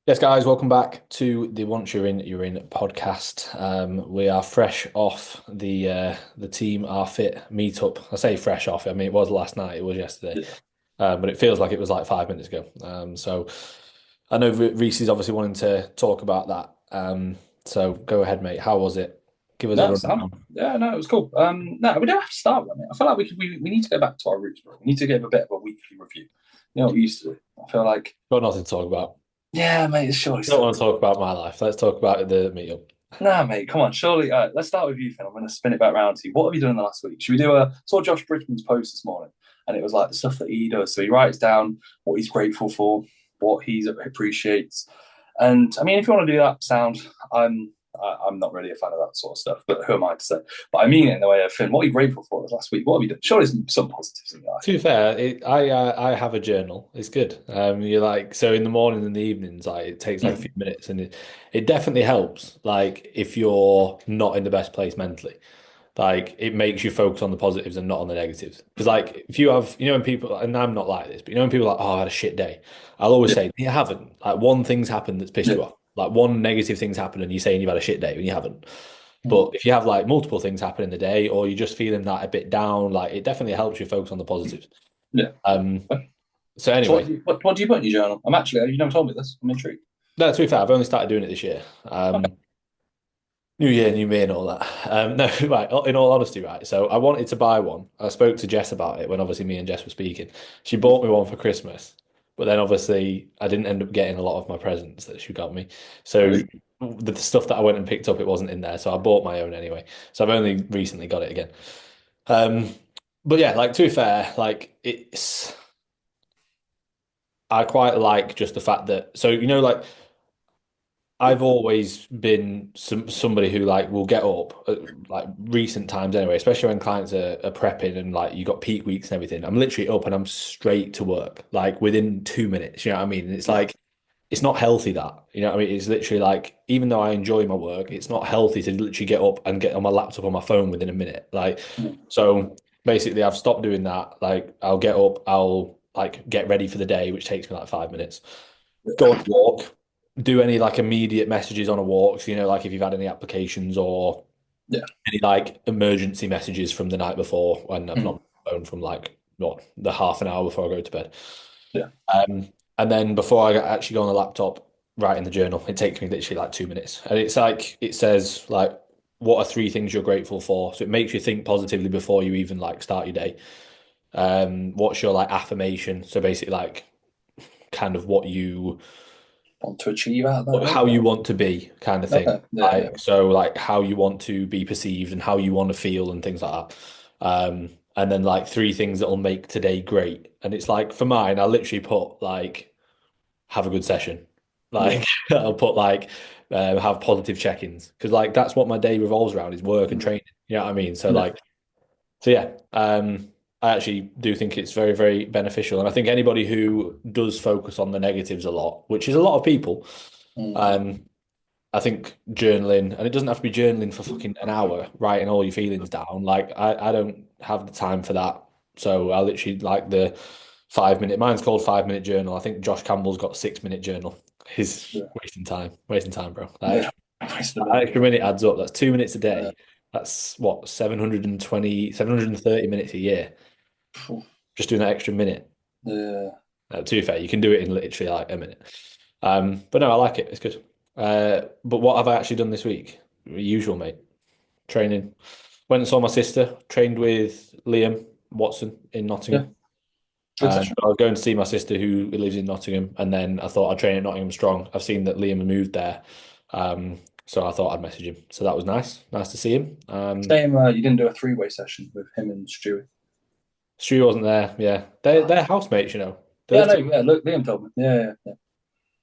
Yes, guys, welcome back to the Once You're In podcast. We are fresh off the team are fit meetup. I say fresh off. I mean, it was last night. It was yesterday, Yeah. but it feels like it was like 5 minutes ago. So I know Reese is obviously wanting to talk about that. So go ahead, mate. How was it? Give us a No, Sam. rundown. Yeah, no, it was cool. No, we don't have to start with it. I feel like we need to go back to our roots, bro. We need to give a bit of a weekly review. You know what we used to do? I feel like, Got nothing to talk about. yeah, mate, it's surely Don't still. want to talk about my life. Let's talk about the meetup. Nah, mate, come on, surely. Let's start with you, Finn. I'm going to spin it back round to you. What have you done in the last week? Should we do a saw Josh Bridgman's post this morning, and it was like the stuff that he does. So he writes down what he's grateful for, what he appreciates, and I mean, if you want to do that, sound. I'm not really a fan of that sort of stuff, but who am I to say? But I mean it in the way of Finn. What are you grateful for this last week? What have you done? Surely there's some positives in your life. To be fair, I have a journal. It's good. You're like so in the morning and the evenings, like it takes like a few Mm. minutes, and it definitely helps. Like if you're not in the best place mentally, like it makes you focus on the positives and not on the negatives. Because like if you have, when people, and I'm not like this, but when people are like, oh, I had a shit day, I'll always Yeah, say you haven't. Like one thing's happened that's pissed yeah. you off. Like one negative thing's happened, and you're saying you've had a shit day when you haven't. Mm. But if you have like multiple things happen in the day, or you're just feeling that a bit down, like it definitely helps you focus on the positives. Yeah. Um, so So anyway, what do you put in your journal? I'm actually, you never told me this. I'm intrigued. no, to be fair, I've only started doing it this year. Okay. New year, new me, and all that. No, right. In all honesty, right. So I wanted to buy one. I spoke to Jess about it when obviously me and Jess were speaking. She bought me one for Christmas, but then obviously I didn't end up getting a lot of my presents that she got me. So Really? the stuff that I went and picked up, it wasn't in there. So I bought my own anyway. So I've only recently got it again. Um, but yeah, like to be fair, like I quite like just the fact that like I've always been somebody who like will get up like recent times anyway, especially when clients are prepping and like you got peak weeks and everything. I'm literally up and I'm straight to work like within 2 minutes. You know what I mean? And it's Yeah. like it's not healthy that you know what I mean. It's literally like even though I enjoy my work, it's not healthy to literally get up and get on my laptop or my phone within a minute. Like Mm. so basically, I've stopped doing that. Like I'll get up, I'll like get ready for the day, which takes me like 5 minutes. Go on a walk, do any like immediate messages on a walk. So, like if you've had any applications or Yeah. any like emergency messages from the night before when I've not Mm. been on the phone from like what the half an hour before I go to bed. Yeah. And then before I actually go on the laptop, write in the journal, it takes me literally like 2 minutes. And it's like it says like what are three things you're grateful for? So it makes you think positively before you even like start your day. What's your like affirmation? So basically like kind of what you Want to achieve out there, right? how you want to be kind of thing. Okay. Yeah. Yeah. Like so like how you want to be perceived and how you want to feel and things like that. And then like three things that'll make today great. And it's like for mine, I literally put like have a good session. Yeah. Like I'll put like have positive check-ins because like that's what my day revolves around is work and Mm. training. You know what I mean? So Yeah. like so yeah, I actually do think it's very, very beneficial. And I think anybody who does focus on the negatives a lot, which is a lot of people, Mm. um, I think journaling, and it doesn't have to be journaling for fucking an hour, writing all your feelings down. Like I don't have the time for that. So I literally like the 5 minute, mine's called 5 minute journal. I think Josh Campbell's got 6 minute journal. He's Yeah. wasting time, bro. Yeah. Nice to That know. extra minute adds up. That's 2 minutes a Yeah. day. That's what, 730 minutes a year. Phew. Just doing that extra minute. Yeah. To be fair, you can do it in literally like a minute. But no, I like it. It's good. But what have I actually done this week? Usual, mate. Training. Went and saw my sister. Trained with Liam Watson in Yeah. Nottingham. Good session. I was going to see my sister who lives in Nottingham, and then I thought I'd train at Nottingham Strong. I've seen that Liam had moved there, so I thought I'd message him. So that was nice. Nice to see him. Same. You didn't do a three-way session with him and Stewie. Stu wasn't there. Yeah, they're housemates, They Yeah. live No. together. Yeah. Look, Liam told me. Yeah.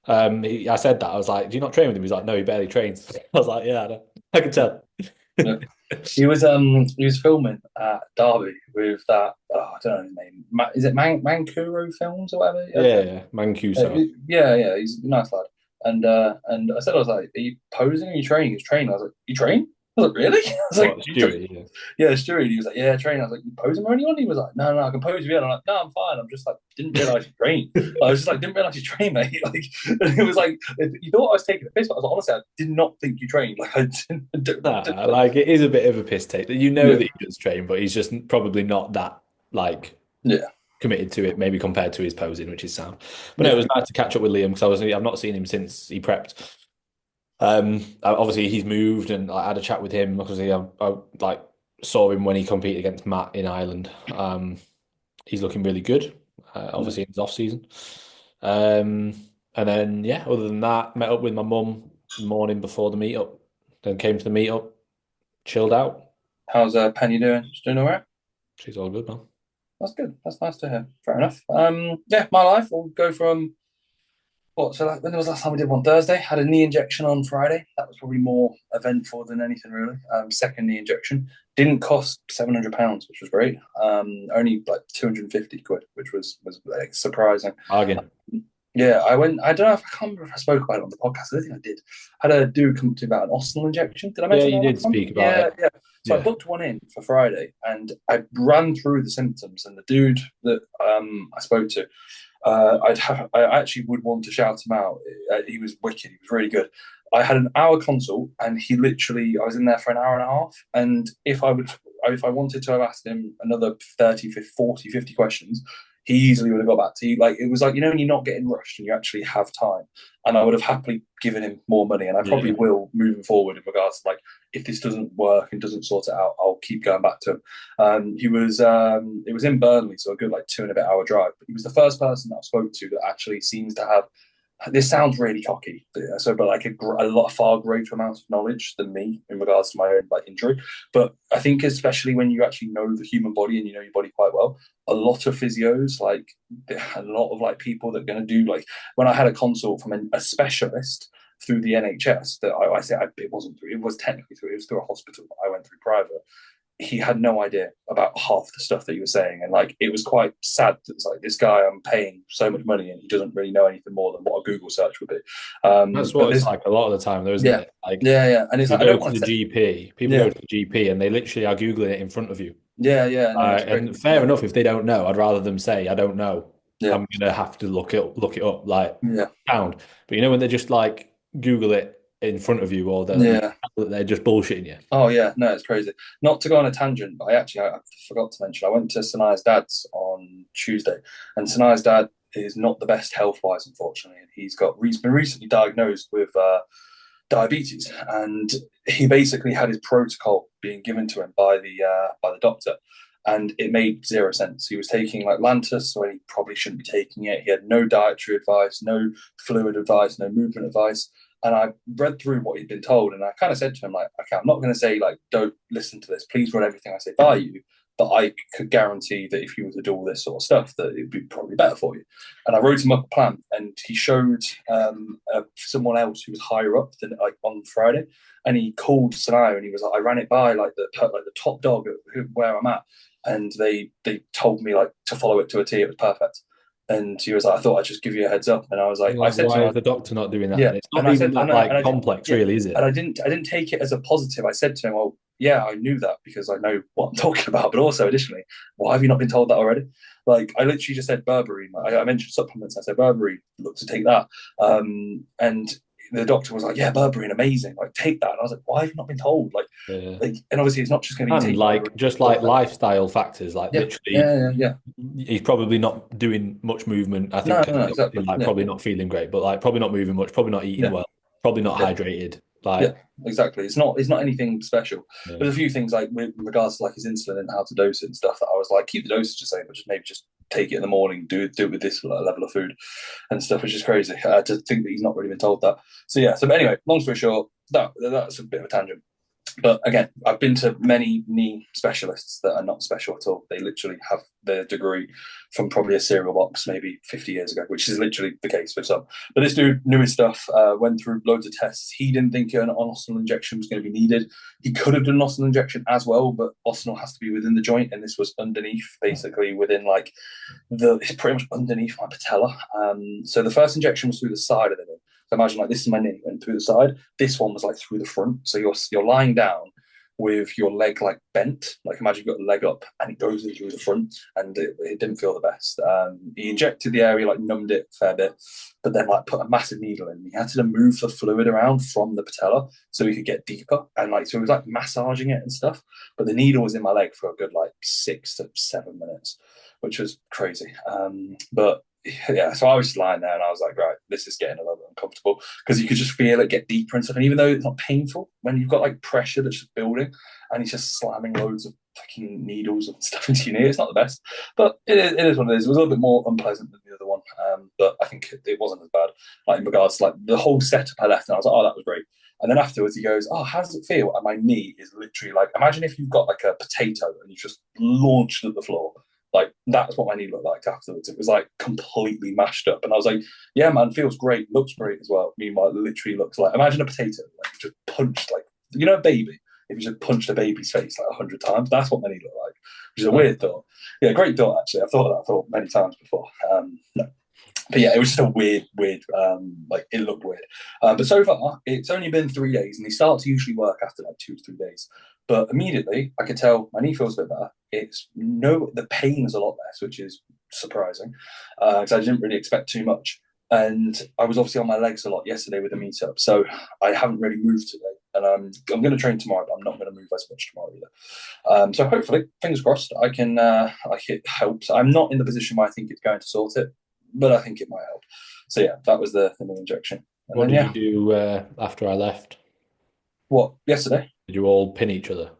Yeah. I said that. I was like, "Do you not train with him?" He's like, "No, he barely trains." I was like, "Yeah, I know. I can Yeah. tell." Yeah. He was filming at Derby with that. Oh, I don't know his name. Is it Mankuro Films or whatever? Yeah, yeah, Mancuso. Yeah. He's a nice lad. And I said I was like, are you posing? Are you training? He's training. I was like, you train? I was like, really? I was like, What, you tra-" Stewie? Yeah. yeah, Stewie. He was like, yeah, train. I was like, you posing for anyone? He was like, no, no, I can pose with you. And I'm like, no, I'm fine. I'm just like, didn't realize you trained. I was just like, didn't realize you trained, mate. Like, and it was like, you thought I was taking a piss, but I was like, honestly, I did not think you trained. Like, Nah, like it is a bit of a piss take that you know yeah, that he does train, but he's just probably not that like yeah, committed to it, maybe compared to his posing, which is sound. But no, it yeah, was nice to catch up with Liam because I've not seen him since he prepped. Obviously he's moved, and I had a chat with him because I like saw him when he competed against Matt in Ireland. He's looking really good, yeah. obviously in his off season. Um, and then yeah, other than that, met up with my mum the morning before the meetup, then came to the meetup, chilled out. How's Penny doing? She's doing all right. She's all good, man. That's good. That's nice to hear. Fair enough. Yeah, my life will go from what? So like, when was the last time we did one? Thursday. Had a knee injection on Friday. That was probably more eventful than anything really. Second knee injection didn't cost £700, which was great. Only like 250 quid, which was like, surprising. Bargain. Yeah, I went. I don't know if I can't remember if I spoke about it on the podcast. I don't think I did. Had a dude come to me about an Austin injection. Did I Yeah, mention that you did last time? speak about Yeah, it. yeah. So I Yeah. booked one in for Friday, and I ran through the symptoms. And the dude that I spoke to, I actually would want to shout him out. He was wicked. He was really good. I had an hour consult, and he literally, I was in there for an hour and a half. And if I wanted to have asked him another 30, 50, 40, 50 questions, he easily would have got back to you. Like, it was like, when you're not getting rushed and you actually have time. And I would have happily given him more money. And I probably Yeah. will moving forward in regards to like, if this doesn't work and doesn't sort it out, I'll keep going back to him. It was in Burnley, so a good like 2.5 hour drive. But he was the first person that I spoke to that actually seems to have, this sounds really cocky, so but like a lot far greater amount of knowledge than me in regards to my own like injury. But I think especially when you actually know the human body and you know your body quite well, a lot of physios, like a lot of like people that are going to do like, when I had a consult from a specialist through the NHS, that I say it wasn't through, it was technically through, it was through a hospital. I went through private. He had no idea about half the stuff that you were saying, and like it was quite sad that it's like, this guy, I'm paying so much money and he doesn't really know anything more than what a Google search would be. That's But what it's this, like a lot of the time, though, isn't yeah, it? Like yeah, yeah, and it's you like, I go don't to want the to say, GP, people go yeah, to the GP and they literally are Googling it in front of you. yeah, yeah, no, it's great, And fair yeah, enough if they don't know. I'd rather them say, I don't know. yeah, I'm gonna have to look it up, like yeah, pound. But when they just like Google it in front of you, or yeah. they're just bullshitting you. Oh yeah, no, it's crazy. Not to go on a tangent, but I forgot to mention I went to Sanai's dad's on Tuesday, and Sanai's dad is not the best health wise, unfortunately, and he's been recently diagnosed with diabetes, and he basically had his protocol being given to him by the doctor, and it made zero sense. He was taking like Lantus when he probably shouldn't be taking it. He had no dietary advice, no fluid advice, no movement advice. And I read through what he'd been told, and I kind of said to him, like, okay, I'm not going to say like, don't listen to this. Please run everything I say by you. But I could guarantee that if you were to do all this sort of stuff, that it'd be probably better for you. And I wrote him up a plan, and he showed someone else who was higher up than like on Friday, and he called Sanaya, and he was like, I ran it by like the top dog at where I'm at, and they told me like to follow it to a T. It was perfect. And he was like, I thought I'd just give you a heads up. And I was like, I Like, said to why him, is the doctor not doing that yeah. then? It's And not I even said, that like I did, complex, yeah. really, is And it? I didn't take it as a positive. I said to him, well, yeah, I knew that because I know what I'm talking about. But also, additionally, why have you not been told that already? Like, I literally just said Burberry. I mentioned supplements. I said Burberry. Look to take that. And the doctor was like, yeah, Burberry, amazing. Like, take that. And I was like, why have you not been told? Yeah. And obviously, it's not just going to be And taking like over. just like lifestyle factors, like Yeah, literally, yeah, yeah, yeah. he's probably not doing much movement. I think No, because no, no, he's obviously exactly. like Yeah, probably not feeling great, but like probably not moving much, probably not eating yeah, well, probably not yeah. hydrated. Yeah, Like, exactly. It's not anything special. yeah. There's a few things like with regards to like his insulin and how to dose it and stuff that I was like, keep the dosage the same, but just maybe just take it in the morning, do it with this level of food and stuff, which is crazy to think that he's not really been told that. So yeah. So but anyway, long story short, that's a bit of a tangent. But again, I've been to many knee specialists that are not special at all. They literally have their degree from probably a cereal box maybe 50 years ago, which is literally the case with some. But this dude knew his stuff, went through loads of tests. He didn't think an ostial injection was going to be needed. He could have done an ostial injection as well, but ostial has to be within the joint, and this was underneath, basically within like it's pretty much underneath my patella. So the first injection was through the side of the knee. So imagine like this is my knee, went through the side. This one was like through the front. So you're lying down, with your leg like bent. Like imagine you've got a leg up and it goes in through the front, and it didn't feel the best. He injected the area, like numbed it a fair bit, but then like put a massive needle in. He had to move the fluid around from the patella so he could get deeper, and like so he was like massaging it and stuff. But the needle was in my leg for a good like 6 to 7 minutes, which was crazy. But yeah, so I was just lying there and I was like, right, this is getting a little bit uncomfortable because you could just feel it get deeper and stuff. And even though it's not painful, when you've got like pressure that's just building and he's just slamming loads of fucking needles and stuff into your knee, it's not the best. But it is what it is. It was a little bit more unpleasant than the other one. But I think it wasn't as bad. Like in regards to like the whole setup I left and I was like, oh, that was great. And then afterwards he goes, oh, how does it feel? And my knee is literally like, imagine if you've got like a potato and you just launched at the floor. Like that's what my knee looked like afterwards. It was like completely mashed up, and I was like, "Yeah, man, feels great, looks great as well." Meanwhile, it literally looks like imagine a potato like just punched like a baby. If you just punched a baby's face like 100 times, that's what my knee looked like. Which is a weird thought. Yeah, great thought actually. I've thought of that thought many times before. No. But yeah, it was just a weird, like it looked weird. But so far, it's only been 3 days, and they start to usually work after like 2 to 3 days. But immediately, I could tell my knee feels a bit better. The pain is a lot less, which is surprising because I didn't really expect too much. And I was obviously on my legs a lot yesterday with the meetup, so I haven't really moved today. And I'm going to train tomorrow, but I'm not going to move as much tomorrow either. So hopefully, fingers crossed, I can like it helps. I'm not in the position where I think it's going to sort it, but I think it might help. So yeah, that was the knee injection. And What then did you yeah, do after I left? what yesterday? Did you all pin each other?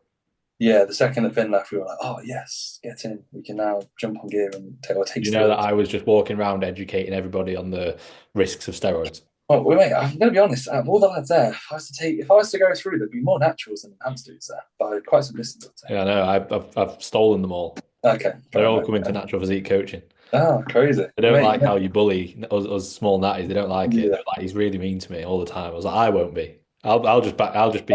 Yeah, the second that Finn left, we were like, "Oh yes, get in. We can now jump on gear and take You know that steroids." I was just walking around educating everybody on the risks of steroids. Well, wait, I'm going to be honest. All the lads there, if I was to go through, there'd be more naturals than enhanced dudes there by quite some distance, I'd Yeah, I know. I've stolen them all. say. Okay, They're fair all enough. coming to natural physique coaching. Ah, crazy, They don't mate. like how you bully us small natties. They don't like it. Yeah, They're like, he's really mean to me all the time. I was like, I won't be. I'll just be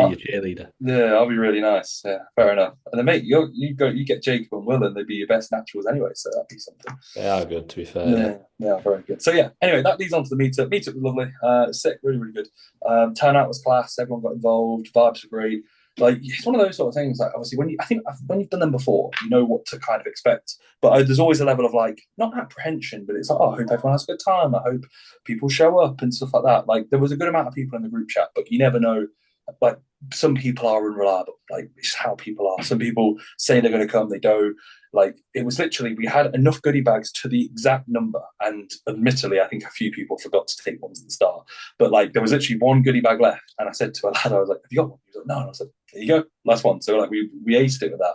uh, your cheerleader. yeah, I'll be really nice. Yeah, fair enough. And then, mate, you get Jacob and Will, and they'd be your best naturals anyway. So that'd be something. They are good, to be fair. Yeah. Yeah, yeah, very good. So yeah, anyway, that leads on to the meetup. Meetup was lovely, sick, really, really good. Turnout was class. Everyone got involved. Vibes were great. Like it's one of those sort of things. Like obviously, I think when you've done them before, you know what to kind of expect. But there's always a level of like not apprehension, but it's like, oh, I hope everyone has a good time. I hope people show up and stuff like that. Like there was a good amount of people in the group chat, but you never know. Like some people are unreliable. Like it's how people are. Some people say they're going to come, they don't. Like it was literally, we had enough goodie bags to the exact number, and admittedly, I think a few people forgot to take ones at the start. But like there was literally one goodie bag left, and I said to a lad, I was like, "Have you got one?" He was like, "No." And I said, "There you go, last one." So like we aced it with that.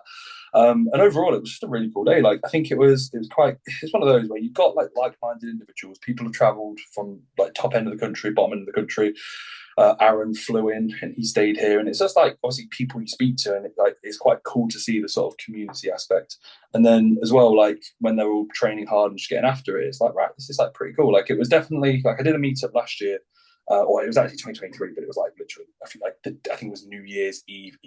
And overall, it was just a really cool day. Like I think it's one of those where you've got like-minded individuals. People have travelled from like top end of the country, bottom end of the country. Aaron flew in and he stayed here, and it's just like obviously people you speak to, and it's quite cool to see the sort of community aspect. And then as well, like when they're all training hard and just getting after it, it's like right, this is like pretty cool. Like it was definitely like I did a meetup last year. Or it was actually 2023, but it was like literally, I think it was New Year's Eve.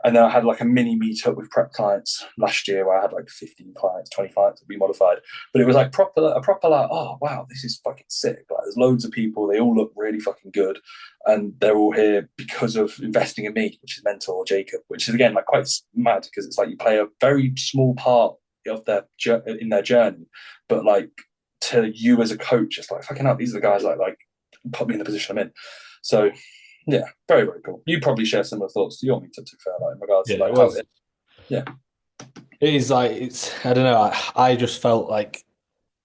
And then I had like a mini meetup with prep clients last year where I had like 15 clients, 20 clients to be modified. But it was like a proper like, oh wow, this is fucking sick. Like there's loads of people, they all look really fucking good. And they're all here because of investing in me, which is mentor Jacob, which is again like quite mad because it's like you play a very small part of in their journey, but like to you as a coach, it's like fucking hell, these are the guys like put me in the position I'm in. So yeah, very, very cool. You probably share similar thoughts to your meetup, to be fair, like in regards Yeah, to like it how was. yeah. It is like I don't know. I just felt like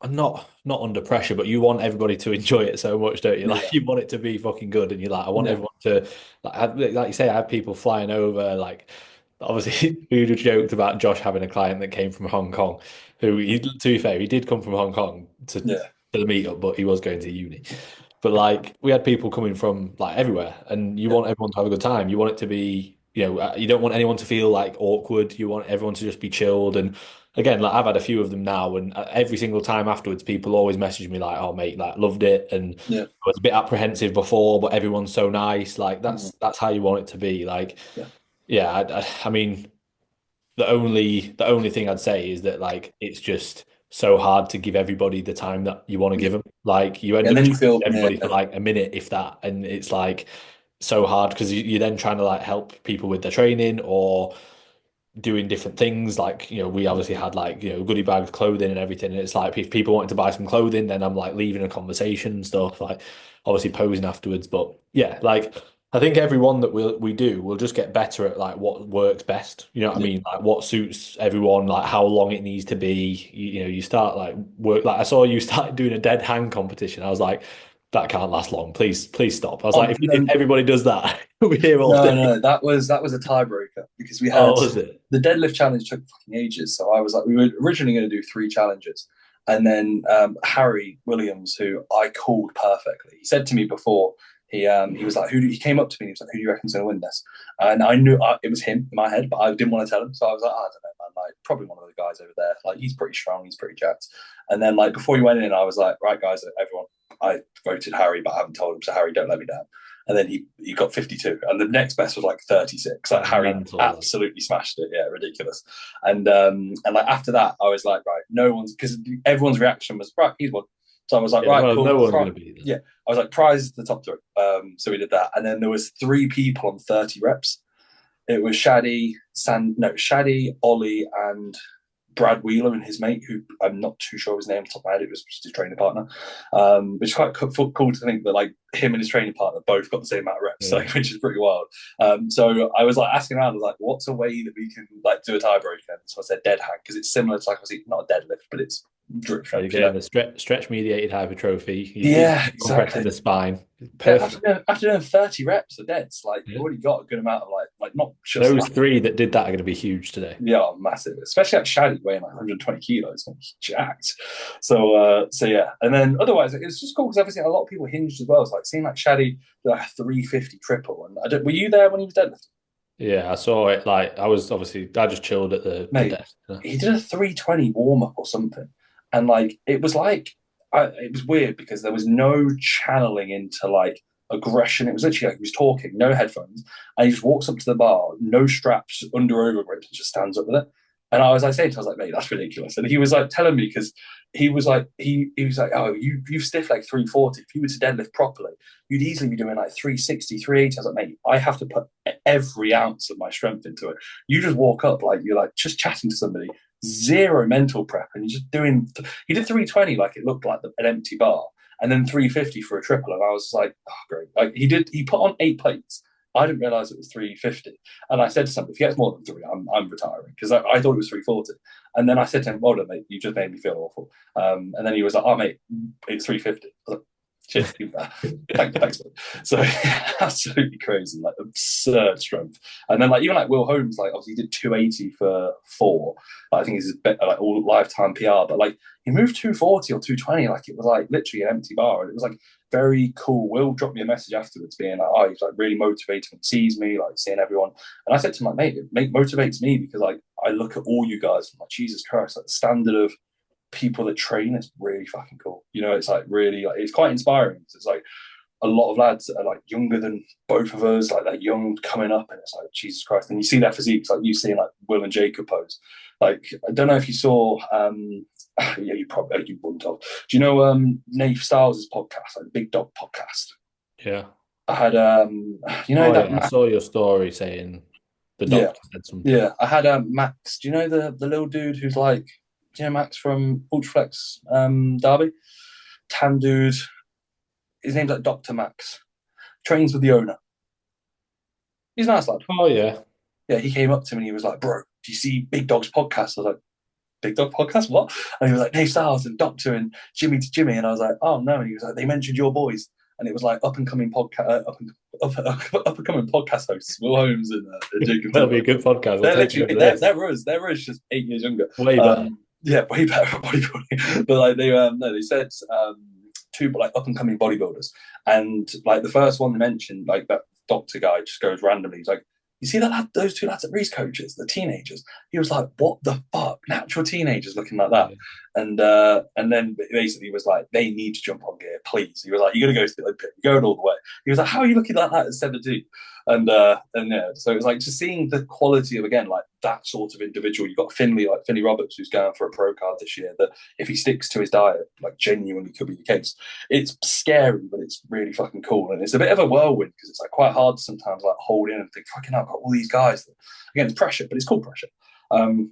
I'm not under pressure, but you want everybody to enjoy it so much, don't you? Like Yeah. you want it to be fucking good, and you're like, I want Yeah. everyone to like you say, I have people flying over. Like obviously, we joked about Josh having a client that came from Hong Kong, to be fair, he did come from Hong Kong Yeah. to the meetup, but he was going to uni. But like we had people coming from like everywhere, and you Yeah. want everyone to have a good time. You want it to be, you don't want anyone to feel like awkward. You want everyone to just be chilled. And again, like I've had a few of them now, and every single time afterwards, people always message me like, "Oh mate, like loved it," and Yeah. I was a bit apprehensive before, but everyone's so nice. Like Mhm. that's how you want it to be. Like, Yeah. yeah, I mean, the only thing I'd say is that like it's just so hard to give everybody the time that you want to Yeah. give them. Like you end And up then you chatting feel to yeah. everybody for like a minute, if that, and it's like so hard because you're then trying to like help people with their training or doing different things. Like, we obviously had like, goodie bags, clothing and everything. And it's like if people wanted to buy some clothing, then I'm like leaving a conversation and stuff, like obviously posing afterwards. But yeah, like I think everyone that we do will just get better at like what works best. You know what I Yeah. mean? Like what suits everyone, like how long it needs to be. You start like work like I saw you started doing a dead hang competition. I was like, that can't last long. Please stop. I was like, Oh if no, everybody does that, we're here all no, day. no, that was a tiebreaker because we had Oh, was it? the deadlift challenge took fucking ages. So I was like, we were originally going to do three challenges, and then Harry Williams, who I called perfectly, he said to me before he was like, he came up to me and he was like, who do you reckon's going to win this? And I knew it was him in my head, but I didn't want to tell him, so I was like, I don't know, man, like probably one of the guys over there. Like he's pretty strong, he's pretty jacked. And then like before he went in, I was like, right, guys, everyone, I voted Harry, but I haven't told him, so Harry, don't let me down. And then he got 52, and the next best was like 36. Like That's Harry mental. Like. absolutely smashed it. Yeah, ridiculous. And like after that, I was like, right, no one's because everyone's reaction was right. He's won. So I was like, Yeah, right, well, cool. no one's going to beat them. Yeah, I was like, prize the top three. So we did that, and then there was three people on 30 reps. It was Shaddy, Ollie, and Brad Wheeler and his mate, who I'm not too sure of his name off the top of my head. It was just his training partner, which is quite cool to think that like him and his training partner both got the same amount of reps, Yeah. like, which is pretty wild. So I was like asking around, I was like, what's a way that we can like do a tiebreaker? So I said dead hang because it's similar to like obviously not a deadlift, but it's drip You're strength. getting the stretch mediated hypertrophy. You're Yeah, compressing exactly. the spine. Yeah, Perfect. after doing 30 reps of deads, like you've Yeah. already got a good amount of like not just Those like three that did that are going to be huge today. yeah, massive, especially like Shaddy weighing like 120 kilos, like jacked. So yeah, and then otherwise it was just cool because obviously a lot of people hinged as well. It's like seeing like Shaddy do like a 350 triple, and were you there when he was deadlifting? Yeah, I saw it. Like I was obviously I just chilled at the Mate, desk. You know? he did a 320 warm up or something, and like it was weird because there was no channeling into like aggression. It was literally like he was talking, no headphones, and he just walks up to the bar, no straps, under over grips, and just stands up with it. And I was like saying to him, I was like, mate, that's ridiculous. And he was like telling me because he was like, oh, you stiff like 340. If you were to deadlift properly, you'd easily be doing like 360, 380. I was like, mate, I have to put every ounce of my strength into it. You just walk up like you're like just chatting to somebody, zero mental prep, and you're just doing. He did 320 like it looked like an empty bar, and then 350 for a triple, and I was like, oh great. Like he put on 8 plates. I didn't realize it was 350, and I said to somebody, if he gets more than three, I'm retiring because I thought it was 340. And then I said to him, well done, mate, you just made me feel awful. And then he was like, oh mate, it's 350. I was like, cheers, thanks. So absolutely crazy, like absurd strength. And then like even like Will Holmes, like obviously he did 280 for four. I think it's his like all lifetime PR, but like he moved 240 or 220, like it was like literally an empty bar, and it was like very cool. Will dropped me a message afterwards, being like, "Oh, he's like really motivated and sees me, like seeing everyone." And I said to him, like, "Mate, it motivates me because like I look at all you guys, and like Jesus Christ, like the standard of people that train is really fucking cool. You know, it's like really like it's quite inspiring. It's like a lot of lads that are like younger than both of us, like they're young coming up, and it's like Jesus Christ. And you see their physiques, like you see like Will and Jacob pose. Like I don't know if you saw, yeah, you wouldn't have. Do you know Nate Styles' podcast, like the Big Dog podcast? Yeah. I had you know Oh that yeah, I saw your story saying the yeah doctor said something. yeah I had Max. Do you know the little dude who's like do you know Max from Ultraflex Derby? Tan dude. His name's like Doctor Max. Trains with the owner. He's a nice lad. Oh yeah. Yeah, he came up to me and he was like, "Bro, do you see Big Dog's podcast?" I was like, "Big Dog podcast? What?" And he was like, "Dave Styles and Doctor and Jimmy to Jimmy." And I was like, "Oh no!" And he was like, "They mentioned your boys." And it was like up and coming podcast, up and coming podcast hosts, Will Holmes and Jacob That'll be a Timberlake. good podcast. We'll They're take literally over this. they're us just 8 years younger. Way better. Yeah, way better for bodybuilding. But like they no, they said two like up and coming bodybuilders, and like the first one they mentioned, like that doctor guy just goes randomly. He's like, "You see that lad, those two lads at Reese coaches, the teenagers?" He was like, "What the fuck? Natural teenagers looking like that?" Yeah. And then basically he was like, "They need to jump on gear, please." He was like, "You're gonna go to the Olympic, you're going all the way." He was like, "How are you looking like that at 17?" And yeah, so it's like just seeing the quality of again like that sort of individual. You've got Finley, like Finley Roberts, who's going for a pro card this year. That if he sticks to his diet, like genuinely could be the case. It's scary, but it's really fucking cool, and it's a bit of a whirlwind because it's like quite hard to sometimes like hold in and think, fucking hell, I've got all these guys. That, again, it's pressure, but it's cool pressure.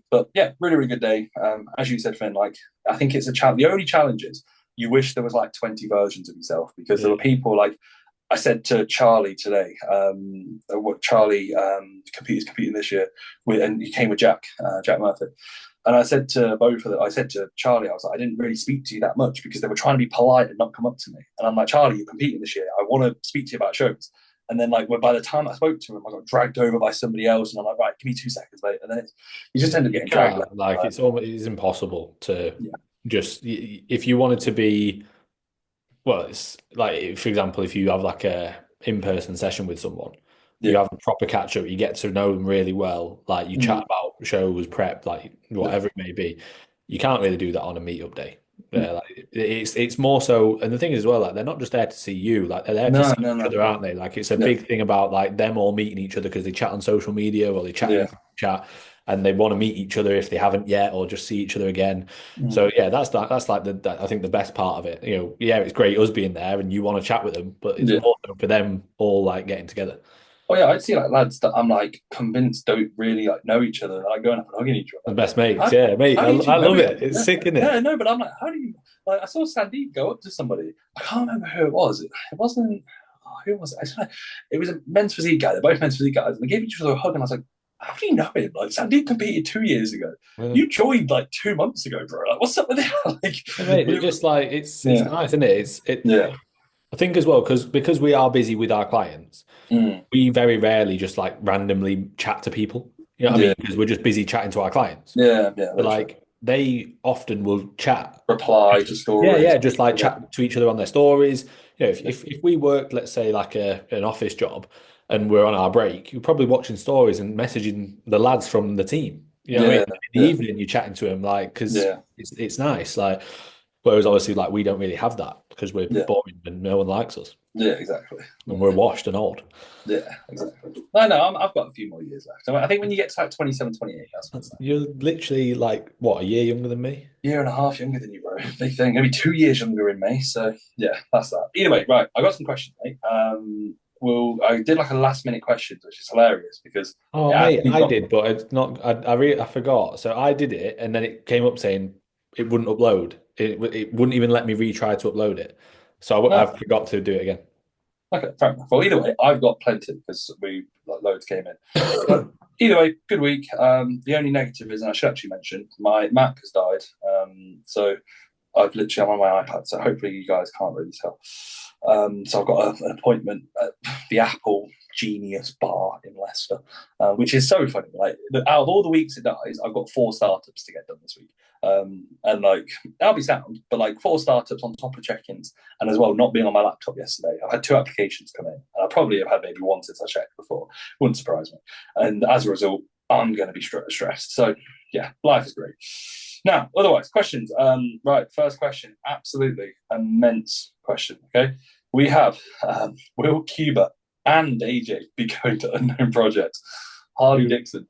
But yeah, really, really good day. As you said, Finn, like I think it's a challenge. The only challenge is you wish there was like 20 versions of yourself because there were people like I said to Charlie today, what Charlie is competing this year with, and he came with Jack Murphy. And I said to both of them, I said to Charlie, I was like, I didn't really speak to you that much because they were trying to be polite and not come up to me. And I'm like, Charlie, you're competing this year. I want to speak to you about shows. And then, like, by the time I spoke to him, I got dragged over by somebody else, and I'm like, right, give me 2 seconds, mate. And then you just end up getting dragged. Like it's impossible to yeah, just if you wanted to be. Well, it's like, for example, if you have like a in-person session with someone, you yeah, have a proper catch up, you get to know them really well, like you chat mm, about shows, prep, like yeah, whatever it may be. You can't really do that on a meetup day. mm. Like it's more so, and the thing is as well, like they're not just there to see you, like they're there to No, see no, each no, other, aren't they? Like it's a yeah, big thing about like them all meeting each other because they chat on social media or they chat in yeah, a chat and they want to meet each other if they haven't yet or just see each other again. mm, So yeah, that's like I think the best part of it. Yeah, it's great us being there and you want to chat with them, but it's yeah. more so for them all like getting together. Oh yeah, I'd see like lads that I'm like convinced don't really like know each other, like going up and hugging each The other. best mates, How, yeah, mate. how I, do you two I know love each it. other? It's Yeah. sick, isn't Yeah, it? no, but I'm like, how do you like I saw Sandeep go up to somebody. I can't remember who it was. It wasn't who was it? It was a men's physique guy. They're both men's physique guys. And they gave each other a hug and I was like, how do you know him? Like Sandeep competed 2 years ago. Yeah. You joined like 2 months ago, bro. Like, what's up with it? like Yeah, mate, but it it was just like it's yeah, nice, isn't it? yeah. I think as well because we are busy with our clients, Mm, we very rarely just like randomly chat to people. You know what I yeah. mean? Because we're just busy chatting to our clients. Yeah, yeah, But literally. like they often will chat. Reply to Yeah, stories. yeah, just like Yeah, chat to each other on their stories. yeah, If we worked, let's say, like an office job, and we're on our break, you're probably watching stories and messaging the lads from the team. You know what I mean? yeah, In the yeah, evening, you're chatting to them, like, because yeah, it's nice. Like, whereas obviously, like, we don't really have that because we're yeah, boring and no one likes us, yeah, exactly. and we're washed and old. Yeah, exactly. No, no, I've got a few more years left. So I think when you get to like 27, 28, that's when it's like You're literally like what, a year younger than me? year and a half younger than you, bro. Big thing. Maybe 2 years younger in May. So yeah, that's that. Either way, right. I got some questions, mate. I did like a last minute questions, which is hilarious because Oh, it mate, actually I got did, but it's not. I forgot. So I did it, and then it came up saying it wouldn't upload. It wouldn't even let me retry to upload it. So no. I forgot to do it again. Okay, fair enough. Well, either way, I've got plenty because we like, loads came in. But either way, good week. The only negative is, and I should actually mention, my Mac has died. So I'm on my iPad, so hopefully you guys can't really tell. So I've got an appointment at the Apple Genius Bar in Leicester, which is so funny. Like out of all the weeks it dies, I've got 4 startups to get done this week. And like that'll be sound, but like 4 startups on top of check-ins, and as well not being on my laptop yesterday. I've had 2 applications come in, and I probably have had maybe one since I checked before. Wouldn't surprise me. And as a result, I'm going to be stressed. So yeah, life is great. Now, otherwise, questions. Right, first question, absolutely immense question. Okay, we have will Cuba and AJ be going to unknown projects? Harley Do Dixon.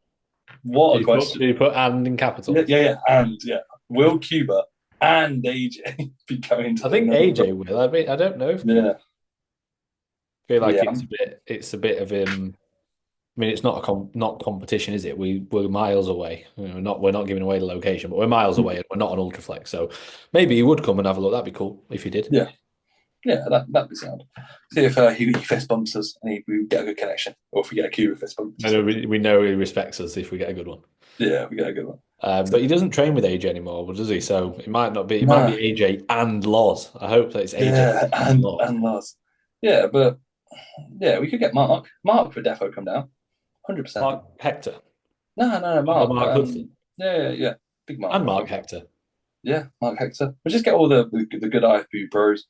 What a question. you put and in Yeah, capitals? yeah, yeah. And yeah, will Cuba and AJ be going I to think unknown AJ projects? will. I mean, I don't know if Cuba. Yeah, I feel like yeah, it's a bit of I mean, it's not not competition, is it? We're miles away. We're not giving away the location, but we're miles away and we're not on Ultraflex. So maybe he would come and have a look. That'd be cool if he did. yeah, yeah. That'd be sound. See if he fist bumps us and we get a good connection, or if we get a Cuba fist bump. I know we know he respects us if we get a good one. Yeah, we get a good one. But he doesn't train with AJ anymore, does he? So it might not be. It might be No, AJ and Loz. I hope that it's AJ yeah, and Loz. and Lars. Yeah, but yeah, we could get Mark. Mark would defo come down, 100%. Mark Hector. No, no, no, Or Mark. Mark Hudson. Yeah, yeah, yeah, big Mark And would Mark come. Hector. Yeah, Mark Hector. We'll just get all the good IFB pros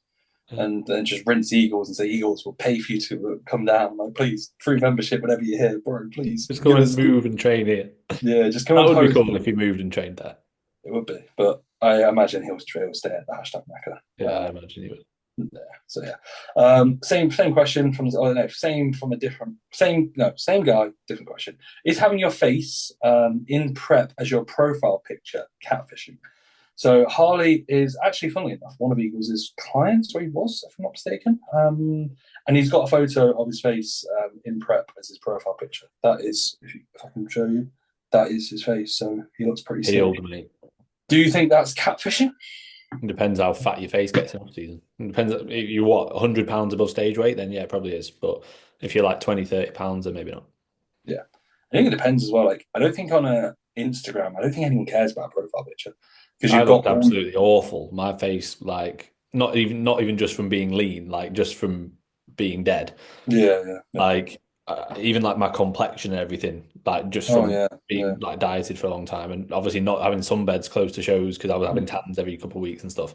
Yeah. and then just rinse Eagles and say Eagles will pay for you to come down. Like, please, free membership whenever you're here, bro. Please Just come give and us. move and train here. Yeah, just come That and would be host. cool if he moved and trained there. It would be, but I imagine he'll stay at the hashtag Mecca. Yeah, I imagine he would. Yeah. So yeah, same question from oh no, same from a different same no same guy, different question. Is having your face in prep as your profile picture catfishing? So Harley is actually, funnily enough, one of Eagles' clients, or he was, if I'm not mistaken. And he's got a photo of his face in prep as his profile picture. That is, if I can show you, that is his face. So he looks pretty sick. Healed, mate. Do you think that's catfishing? It depends how fat your face gets in off season. It depends if you're what, 100 pounds above stage weight, then yeah, it probably is. But if you're like 20, 30 pounds, then maybe not. Yeah. I think it depends as well. Like, I don't think on a Instagram, I don't think anyone cares about a profile picture because I you've got looked all. absolutely awful. My face, like, not even just from being lean, like just from being dead. Yeah, yeah, yeah. Like even like my complexion and everything, like just Oh from yeah, yeah. being like dieted for a long time, and obviously not having sunbeds close to shows because I was having tans every couple of weeks and stuff.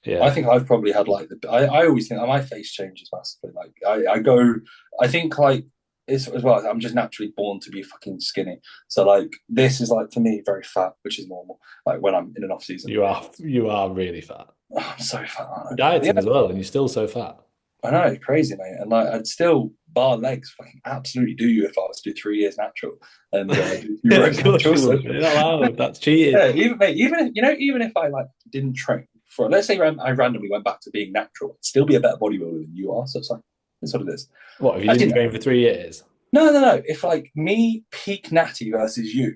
I Yeah, think I've probably had like I always think my face changes massively. Like I go, I think like it's as well. I'm just naturally born to be fucking skinny. So like this is like for me very fat, which is normal. Like when I'm in an off season, you are really fat. oh, I'm so fat, aren't You're I? But dieting yeah, as well, and you're still so fat. I know, crazy, mate. And like I'd still bar legs, fucking absolutely do you if I was to do 3 years natural and do two Yeah, rows of course natural. you So would. You're not allowed. That's cheating. yeah, even mate, even if even if I like didn't train for, let's say I randomly went back to being natural, I'd still be a better bodybuilder than you are. So it's like that's what it is. What if you didn't Actually, train for 3 years? no. If like me peak natty versus you,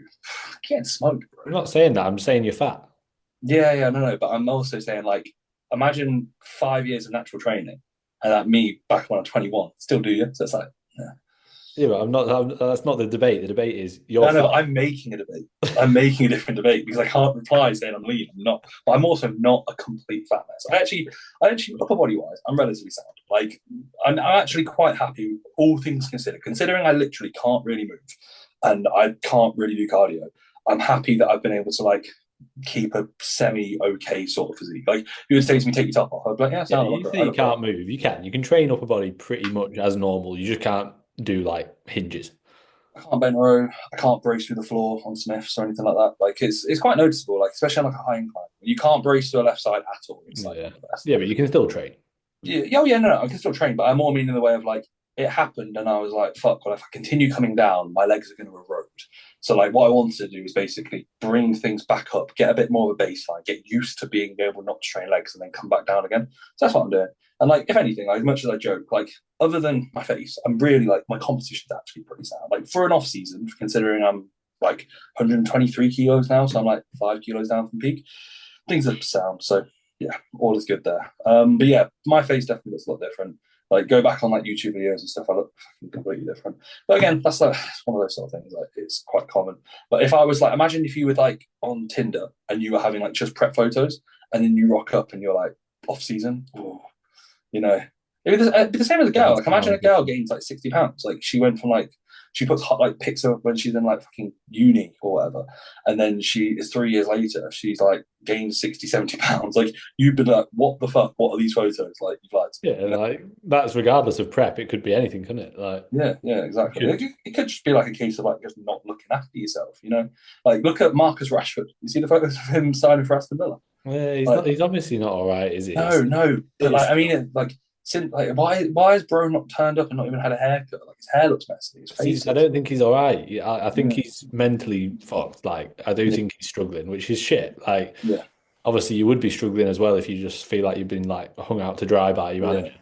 getting smoked, bro. I'm not saying that. I'm saying you're fat. Yeah, no. But I'm also saying like, imagine 5 years of natural training, and that me back when I'm 21 still do you. So it's like, yeah. Yeah, but that's not the debate. The debate is you're No. fat. But I'm making a debate. I'm making a different debate because I can't reply saying I'm lean. I'm not. But I'm also not a complete fat mess. I actually, upper body wise, I'm relatively sound. Like, I'm actually quite happy, all things considered. Considering I literally can't really move, and I can't really do cardio, I'm happy that I've been able to like keep a semi okay sort of physique. Like, if you would say to me, take your top off, I'd be like, yeah, Yeah, sound. you say you can't move. You can. You can train upper body pretty much as normal. You just can't do like hinges. I can't bend row. I can't brace through the floor on Smiths or anything like that. Like it's quite noticeable. Like especially on like a high incline, you can't brace to a left side at all. It's like Yeah. one of the best. Yeah, but you can still train. Yeah, oh yeah, no, I can still train, but I more mean in the way of like it happened, and I was like, fuck. Well, if I continue coming down, my legs are going to erode. So like, what I wanted to do was basically bring things back up, get a bit more of a baseline, get used to being able not to train legs, and then come back down again. So that's what I'm doing. And like, if anything, like, as much as I joke, like other than my face, I'm really like my competition's actually pretty sound. Like for an off season, considering I'm like 123 kilos now, so I'm like 5 kilos down from peak. Things are sound. So yeah, all is good there. But yeah, my face definitely looks a lot different. Like go back on like YouTube videos and stuff, I look completely different. But again, that's like it's one of those sort of things. Like it's quite common. But if I was like, imagine if you were like on Tinder and you were having like just prep photos, and then you rock up and you're like off season, ooh, you know, it'd be the same as a girl. Like imagine a girl gains like 60 pounds. Like she went from like she puts hot like pics of when she's in like fucking uni or whatever, and then she is 3 years later she's like gained 60, 70 pounds. Like you'd be like, what the fuck? What are these photos? Like you've lied to me. Yeah, like that's regardless of prep. It could be anything, couldn't it? Like Yeah, you exactly. could. It could just be like a case of like just not looking after yourself, you know? Like look at Marcus Rashford. You see the photos of him signing for Aston Villa? Yeah, he's Like not. He's obviously not all right, is he? no. But It's like I mean like since like why has bro not turned up and not even had a haircut? Like his hair looks messy, his face I looks don't think he's all right. I think yeah, he's mentally fucked. Like, I do yeah, think he's struggling, which is shit. Like, yeah, obviously, you would be struggling as well if you just feel like you've been like hung out to dry by your yeah. manager.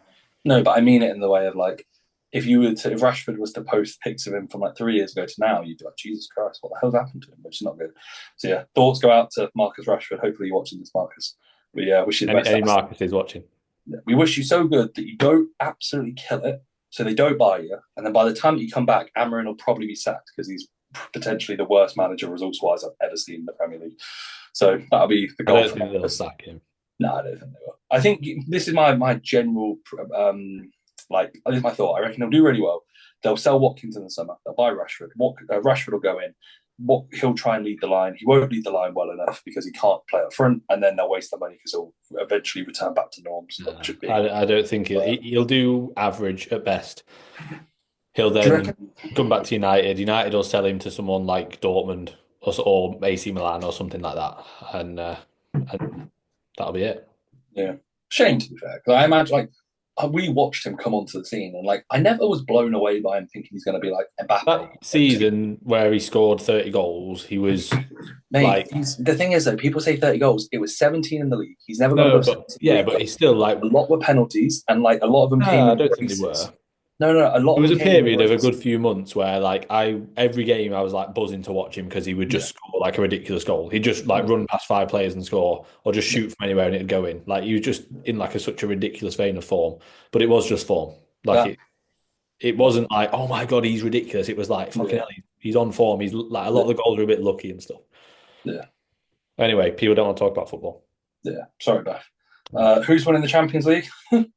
No, but I mean it in the way of like if Rashford was to post pics of him from like 3 years ago to now, you'd be like, Jesus Christ, what the hell's happened to him? Which is not good. So yeah, thoughts go out to Marcus Rashford. Hopefully you're watching this, Marcus. But yeah, wish you the Any best. Marcus is watching. We wish you so good that you don't absolutely kill it, so they don't buy you, and then by the time that you come back, Amarin will probably be sacked because he's potentially the worst manager results-wise I've ever seen in the Premier League. So that'll be the I goal don't for think they'll Marcus. sack him. No, I don't think they will. I think this is my general like this is my thought. I reckon they'll do really well. They'll sell Watkins in the summer. They'll buy Rashford. Rashford will go in. He'll try and lead the line. He won't lead the line well enough because he can't play up front, and then they'll waste their money because he'll eventually return back to norms. No, Should be. I don't think he'll do average at best. He'll Do you then reckon? come back to United. United will sell him to someone like Dortmund or AC Milan or something like that, and that'll be it. Yeah. Shame to be fair, because I imagine like we watched him come onto the scene, and like I never was blown away by him thinking he's going to be like Mbappe. That season where he scored 30 goals, he was Mate, like, he's the thing is though, people say 30 goals. It was 17 in the league. He's never gone no, above but 17 in the yeah, league. but he's still like, A lot were penalties, and like a lot of them came nah, I in don't think they races. were. No, a lot There of was them a came in period of a good races. few months where like every game I was like buzzing to watch him because he would Yeah, just score like a ridiculous goal. He'd just like yeah, run past five players and score, or just yeah, shoot from anywhere and it'd go in. Like he was just in like such a ridiculous vein of form. But it was just form. Like yeah, it wasn't like, oh my God, he's ridiculous. It was like fucking yeah, hell, he's on form. He's like a lot yeah, of the goals are a bit lucky and stuff. yeah. Anyway, people don't want to talk about football. Yeah. Sorry, Beth. Who's winning the Champions League?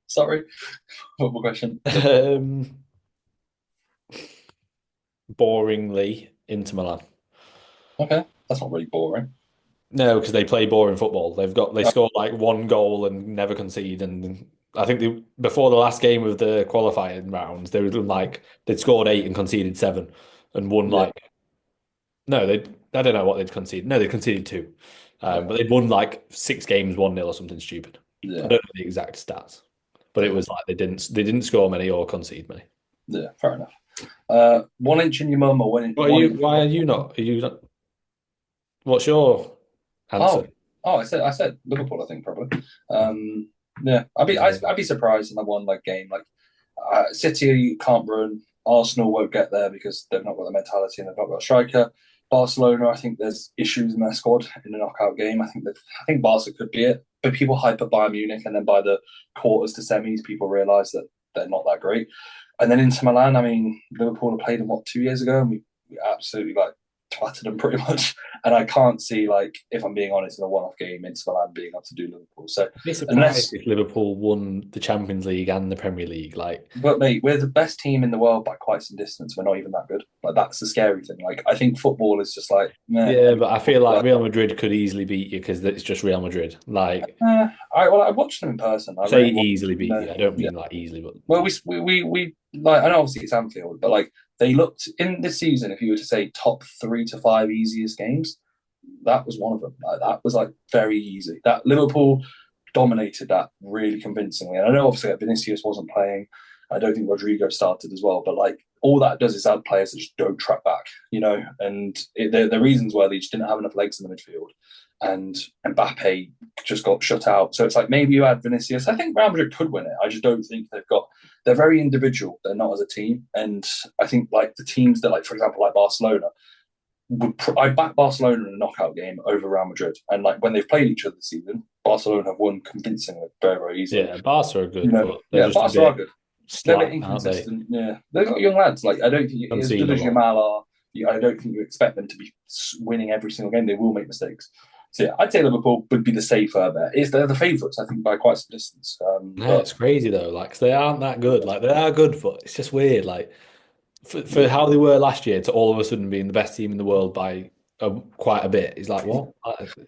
Sorry, football question. Um, boringly, Inter Milan. Okay, that's not really boring. No, because they play boring football. They score like one goal and never concede. And I think before the last game of the qualifying rounds, they were like they'd scored eight and conceded seven, and won Yeah, like no, they I don't know what they'd conceded. No, they conceded two, yeah, but they'd won like six games 1-0 or something stupid. I yeah, don't know the exact stats, but it yeah, was like they didn't score many or concede many. yeah. Fair enough. 1 inch in your mum or What are one you? inch. Why are you not? Are you not? What's your answer? Oh, I said Liverpool. I think probably. Yeah, I'd be surprised in that one like game. Like City can't run. Arsenal won't get there because they've not got the mentality and they've not got a striker. Barcelona, I think there's issues in their squad in the knockout game. I think Barca could be it, but people hype up Bayern Munich, and then by the quarters to semis, people realise that they're not that great. And then Inter Milan, I mean, Liverpool played them what 2 years ago, and we absolutely like twatted them pretty much. And I can't see like if I'm being honest in a one-off game, Inter Milan being able to do Liverpool. So Be surprised unless if Liverpool won the Champions League and the Premier League. Like, But mate, we're the best team in the world by quite some distance. We're not even that good. Like that's the scary thing. Like I think football is just like meh. yeah, but I feel like Like, Real Madrid could easily beat you because it's just Real Madrid. Like, I watched them in person. I say really watched. easily beat you. I don't Yeah. mean like easily, but Well, we like. I know obviously it's Anfield, but like they looked in this season. If you were to say top 3 to 5 easiest games, that was one of them. Like, that was like very easy. That Liverpool dominated that really convincingly. And I know obviously that Vinicius wasn't playing. I don't think Rodrigo started as well, but like all that does is add players that just don't track back, And the reasons were they just didn't have enough legs in the midfield, and Mbappe just got shut out. So it's like maybe you add Vinicius. I think Real Madrid could win it. I just don't think they've got. They're very individual. They're not as a team, and I think like the teams that like for example like Barcelona I back Barcelona in a knockout game over Real Madrid, and like when they've played each other this season, Barcelona have won convincingly, very very easily. yeah, Barca are good, but they're Yeah, just a Barca are bit good. They're a bit slack, aren't they? inconsistent. Yeah, they've got young lads. Like I don't think as Concede good a as lot. Yamal are. I don't think you expect them to be winning every single game. They will make mistakes. So yeah, I'd say Liverpool would be the safer bet. They're the favourites, I think, by quite some distance. Yeah, But it's crazy though. Like, 'cause they aren't that good. Like, they are good, but it's just weird. Like, for yeah, how they were last year to all of a sudden being the best team in the world by quite a bit, is like what?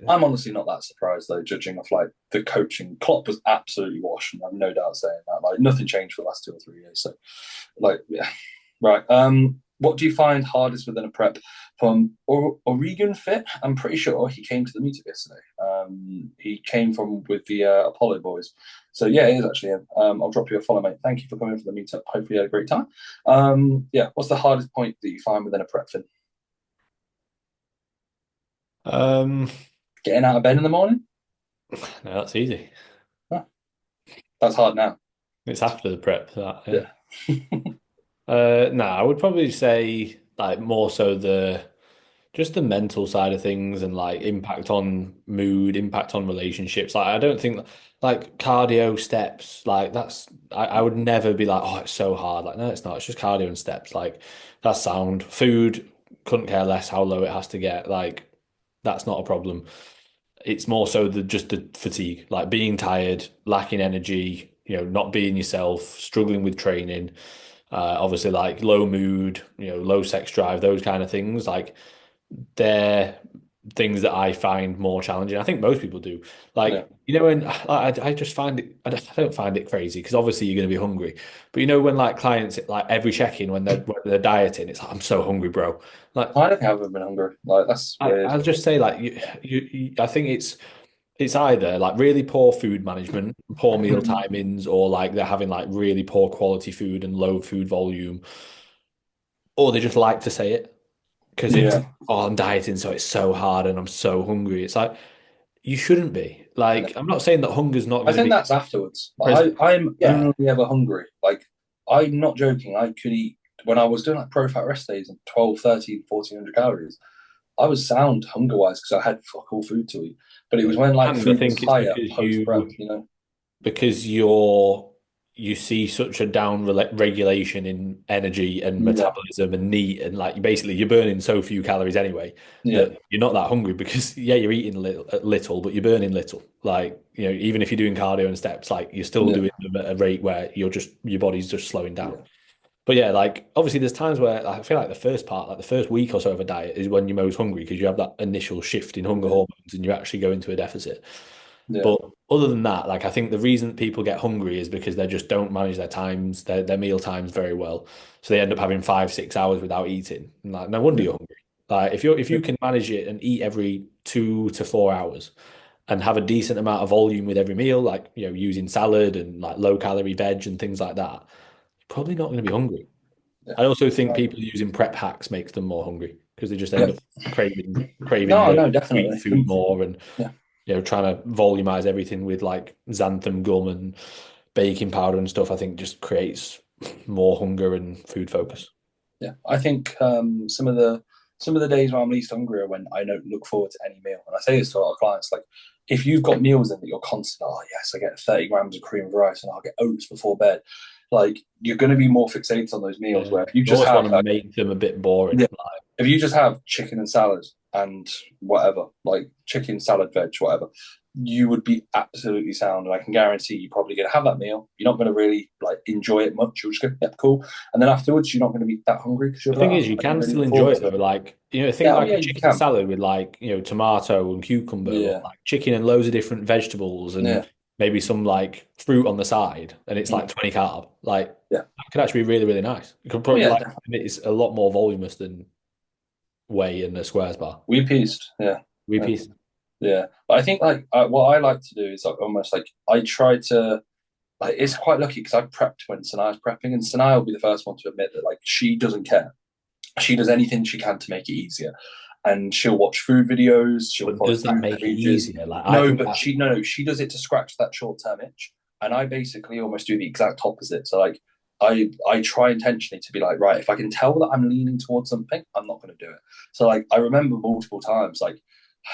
I'm honestly not that surprised though, judging off like the coaching. Klopp was absolutely washed, and I've no doubt saying that. Like nothing changed for the last 2 or 3 years. So, like, yeah, right. What do you find hardest within a prep from Oregon Fit? I'm pretty sure he came to the meetup yesterday. He came from with the Apollo boys. So yeah, it is actually him. I'll drop you a follow, mate. Thank you for coming for the meetup. Hopefully you had a great time. Yeah, what's the hardest point that you find within a prep fit? Um, Getting out of bed in the morning? no, that's easy. Huh, that's hard now. It's after the prep that, yeah. Yeah, No, I would probably say like more so the just the mental side of things and like impact on mood, impact on relationships. Like I don't think like cardio steps, like I would never be like, oh, it's so hard. Like, no, it's not. It's just cardio and steps. Like that's sound. Food, couldn't care less how low it has to get. Like that's not a problem. It's more so just the fatigue, like being tired, lacking energy, not being yourself, struggling with training, obviously like low mood, low sex drive, those kind of things. Like they're things that I find more challenging. I think most people do. yeah. Like, when I just find it, I don't find it crazy because obviously you're going to be hungry. But when like clients, like every check-in when they're dieting, it's like, I'm so hungry, bro. Like, I don't think I've ever been hungry. Like that's weird. I'll just say like I think it's it's either like really poor food management, poor meal timings, or like they're having like really poor quality food and low food volume, or they just like to say it because it's, Yeah. oh, I'm dieting, so it's so hard and I'm so hungry. It's like, you shouldn't be. Like, I'm not saying that hunger's not I going to think be that's afterwards. present. I'm Yeah. only ever hungry. Like, I'm not joking. I could eat, when I was doing like pro fat rest days and 12, 13, 1400 calories, I was sound hunger wise because I had fuck all food to eat. But it was when like And I food was think it's higher post prep, because you see such a down regulation in energy and Yeah. metabolism and NEAT, and like basically you're burning so few calories anyway Yeah. that you're not that hungry because yeah, you're eating little, but you're burning little. Like, even if you're doing cardio and steps, like you're still Yeah. doing them at a rate where your body's just slowing down. Yeah. But yeah, like obviously there's times where I feel like the first part, like the first week or so of a diet is when you're most hungry because you have that initial shift in hunger Yeah. hormones and you actually go into a deficit. Yeah. But other than that, like I think the reason people get hungry is because they just don't manage their times, their meal times very well. So they end up having 5, 6 hours without eating. And like, no wonder Yeah. you're hungry. Like if you can manage it and eat every 2 to 4 hours and have a decent amount of volume with every meal, like using salad and like low calorie veg and things like that, you're probably not going to be hungry. Yeah. I also think people using prep hacks makes them more hungry because they just end Yeah. up craving No, the no, sweet definitely. food more and Yeah. trying to volumize everything with like xanthan gum and baking powder and stuff, I think just creates more hunger and food focus. Yeah, I think some of the days where I'm least hungry are when I don't look forward to any meal. And I say this to a lot of clients, like if you've got meals in that you're constant, oh yes, I get 30 grams of cream of rice and I'll get oats before bed. Like you're going to be more fixated on those meals. Yeah. Where if you You just almost want have to like, make them a bit boring. yeah, Like, if you just have chicken and salad and whatever, like chicken, salad, veg, whatever, you would be absolutely sound. And I can guarantee you're probably going to have that meal. You're not going to really like enjoy it much. You'll just go, yeah, cool. And then afterwards, you're not going to be that hungry because you're the thing like, is, you I didn't can really still look enjoy forward it to though. it. Like, think Yeah, oh like yeah, a you chicken can. salad with like, tomato and cucumber or Yeah, like chicken and loads of different vegetables yeah, and maybe some like fruit on the side and it's like mm, 20 carb. Like, yeah. that could actually be really, really nice. It could Oh probably yeah, like, definitely. it's a lot more voluminous than whey in a squares bar. We pieced. Yeah, Whey yeah, piece. yeah. But I think like what I like to do is like almost like I try to like it's quite lucky because I prepped when Sanaya's prepping, and Sanaya will be the first one to admit that like she doesn't care. She does anything she can to make it easier. And she'll watch food videos, she'll But follow does that food make it pages. easier? Like, I No, think but that, she no no, she does it to scratch that short term itch. And I basically almost do the exact opposite. So like I try intentionally to be like, right, if I can tell that I'm leaning towards something, I'm not gonna do it. So like I remember multiple times like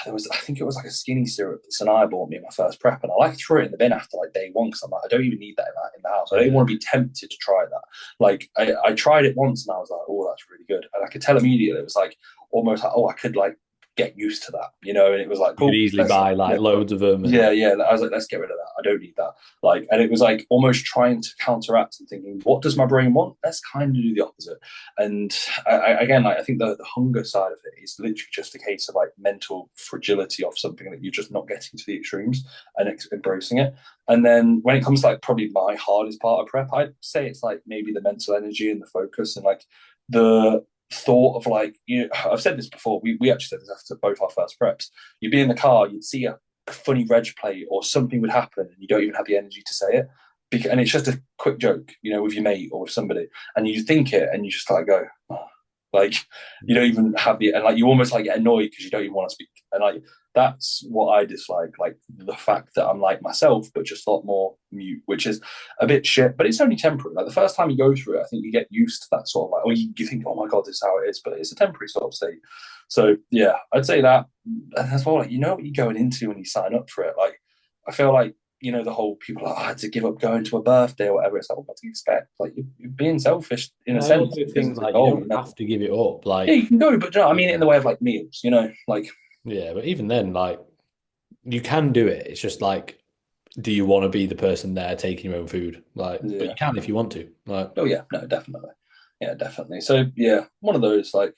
there was I think it was like a skinny syrup that Sanaya bought me in my first prep, and I like threw it in the bin after like day one because I'm like, I don't even need that in the house. I don't yeah. want to be tempted to try that. Like I tried it once and I was like, oh, that's really good, and I could tell immediately it was like almost like, oh, I could like get used to that, and it was like, You could cool, easily let's buy yeah, like loads of them yeah, and yeah. I was like, let's get rid of that. I don't need that. Like, and it was like almost trying to counteract and thinking, what does my brain want? Let's kind of do the opposite. And again, like I think the hunger side of it is literally just a case of like mental fragility of something that you're just not getting to the extremes and embracing it. And then when it comes to like probably my hardest part of prep, I'd say it's like maybe the mental energy and the focus and like the thought of like I've said this before. We actually said this after both our first preps. You'd be in the car, you'd see a funny reg plate or something would happen, and you don't even have the energy to say it. And it's just a quick joke, with your mate or with somebody, and you think it, and you just like go, oh. Like you don't even have the, and like you almost like get annoyed because you don't even want to speak, and like that's what I dislike, like the fact that I'm like myself, but just a lot more mute, which is a bit shit, but it's only temporary. Like the first time you go through it, I think you get used to that sort of like, or you think, oh my God, this is how it is, but it's a temporary sort of state. So yeah, I'd say that. And as well, like, what you're going into when you sign up for it. Like, I feel like, the whole people like, I had to give up going to a birthday or whatever. It's like, what do you expect? Like, you're being selfish in a I sense also because think it's a like you goal. don't have to give it up. Yeah, you Like, can go, but I mean it in the way of like meals, like, yeah, but even then, like you can do it. It's just like, do you want to be the person there taking your own food? Like, but you yeah. can if you want to. Like, Oh yeah, no, definitely. Yeah, definitely. So yeah, one of those like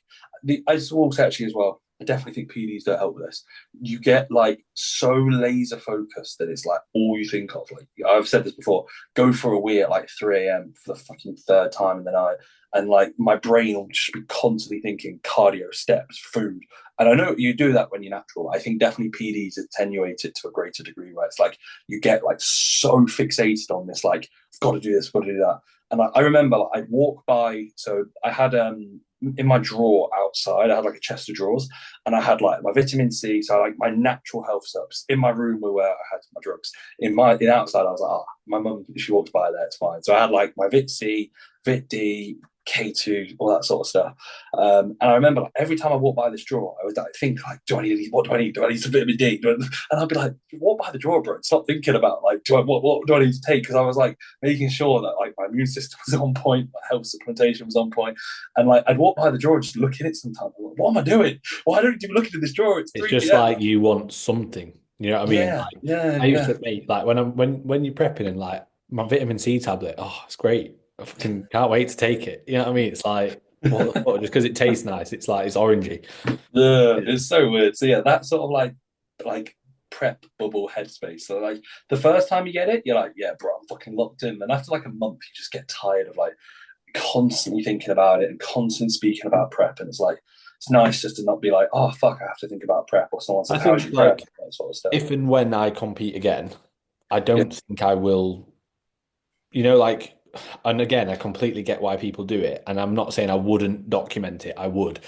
I will say actually as well. I definitely think PDs don't help with this. You get like so laser focused that it's like all you think of. Like I've said this before, go for a wee at like 3 a.m. for the fucking third time in the night. And like my brain will just be constantly thinking cardio, steps, food. And I know you do that when you're natural. I think definitely PDs attenuate it to a greater degree, right? It's like you get like so fixated on this, like, I've got to do this, I've got to do that. And I remember like, I'd walk by, so I had in my drawer outside, I had like a chest of drawers, and I had like my vitamin C, so like my natural health subs. In my room were where I had my drugs. In outside, I was like, oh, my mum, if she walks by there, it's fine. So I had like my Vit C, Vit D, K2, all that sort of stuff. And I remember like every time I walked by this drawer, I would like, think like, do I need what do I need? Do I need some vitamin D? And I'd be like, walk by the drawer, bro. Stop thinking about like, what do I need to take? Because I was like making sure that like my immune system was on point, my health supplementation was on point, and like I'd walk by the drawer and just look in it sometimes. Like, what am I doing? Why don't you look into this drawer? It's It's 3 just p.m. like you want something. You know what I mean? Yeah, Like yeah, I used yeah, to make like when you're prepping and like my vitamin C tablet, oh, it's great. I fucking can't wait to take it. You know what I mean? It's like what the fuck? Just because it tastes nice, it's like it's orangey. yeah. It's so weird. So yeah, that sort of like prep bubble headspace. So like the first time you get it, you're like, yeah, bro, I'm fucking locked in. And after like a month, you just get tired of like constantly thinking about it and constantly speaking about prep. And it's like it's nice just to not be like, oh fuck, I have to think about prep. Or someone I says, how's think your prep? like That sort of stuff. if and when I compete again, I Yeah, don't think I will, like, and again, I completely get why people do it. And I'm not saying I wouldn't document it, I would,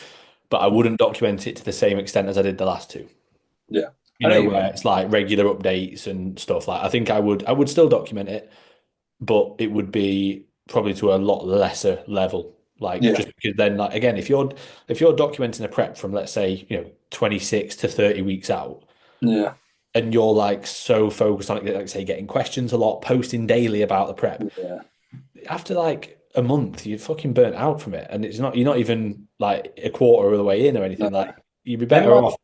but I wouldn't document it to the same extent as I did the last two. yeah. I know you Where mean. it's like regular updates and stuff. Like I think I would still document it, but it would be probably to a lot lesser level. Like Yeah, just because then like again, if you're documenting a prep from let's say, 26 to 30 weeks out, yeah, and you're like so focused on it, like say getting questions a lot, posting daily about the prep, yeah. after like a month, you're fucking burnt out from it. And you're not even like a quarter of the way in or No. anything. Like you'd be I think better off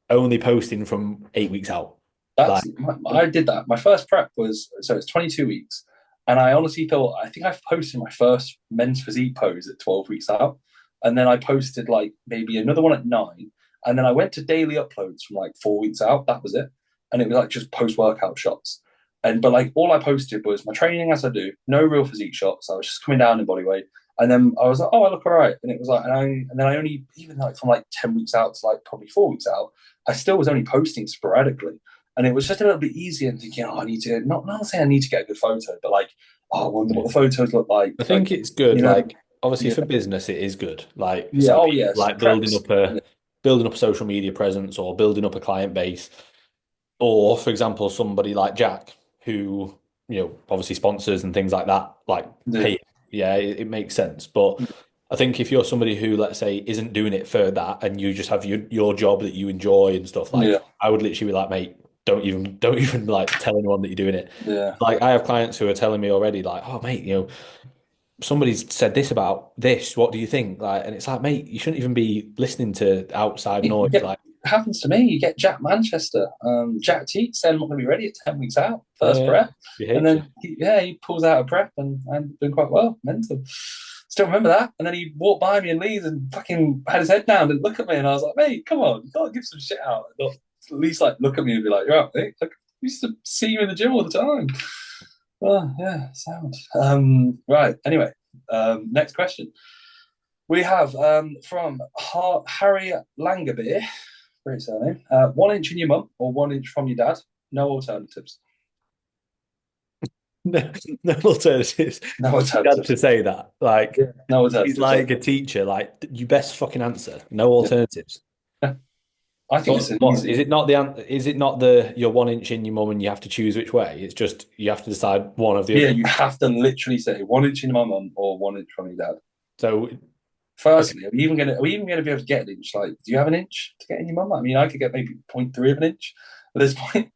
only posting from 8 weeks out. Like I did that. My first prep was so it's 22 weeks, and I honestly thought I think I posted my first men's physique pose at 12 weeks out, and then I posted like maybe another one at 9, and then I went to daily uploads from like 4 weeks out. That was it, and it was like just post workout shots, and but like all I posted was my training as I do, no real physique shots. I was just coming down in body weight. And then I was like, "Oh, I look all right." And it was like, and then I only even like from like 10 weeks out to like probably 4 weeks out, I still was only posting sporadically. And it was just a little bit easier and thinking, oh, I need to not saying I need to get a good photo, but like, oh, I wonder what the photos look like. I think it's good. You know, Like obviously yeah, for business, it is good. Like yeah, so oh people yes, like building preps, up yeah, a social media presence or building up a client base. Or for example, somebody like Jack, who, obviously sponsors and things like that, like yeah, pay. Yeah, it makes sense. But I think if you're somebody who, let's say, isn't doing it for that and you just have your job that you enjoy and stuff, like yeah, I would literally be like, mate, don't even like tell anyone that you're doing it. yeah. Like I have clients who are telling me already, like, oh mate, somebody's said this about this. What do you think? Like, and it's like, mate, you shouldn't even be listening to outside You noise. get Like, happens to me. You get Jack Manchester, Jack Teat saying I'm not going to be ready at 10 weeks out, first yeah, prep, she and hates you. then he pulls out a prep and doing quite well, mental. Still remember that, and then he walked by me and leaves and fucking had his head down and look at me, and I was like, mate, come on, you gotta give some shit out. Not, at least like look at me and be like, you're out, mate. Like, I used to see you in the gym all the time. Oh yeah, sound. Right. Anyway, next question. We have from Harry Langerbeer, great surname. 1 inch in your mum or 1 inch from your dad. No alternatives. No, no alternatives. No You had to alternatives. say that. Like, Yeah. No he's alternatives. like a teacher. Like, you best fucking answer. No Yeah. alternatives. I think it's But an what easy. is it not is it not the you're 1 inch in your mum and you have to choose which way? It's just you have to decide one of the Yeah, other. you have to literally say 1 inch in my mum or 1 inch from your dad. So okay, Firstly, are we even gonna be able to get an inch? Like, do you have an inch to get in your mum? I mean, I could get maybe 0.3 of an inch at this point.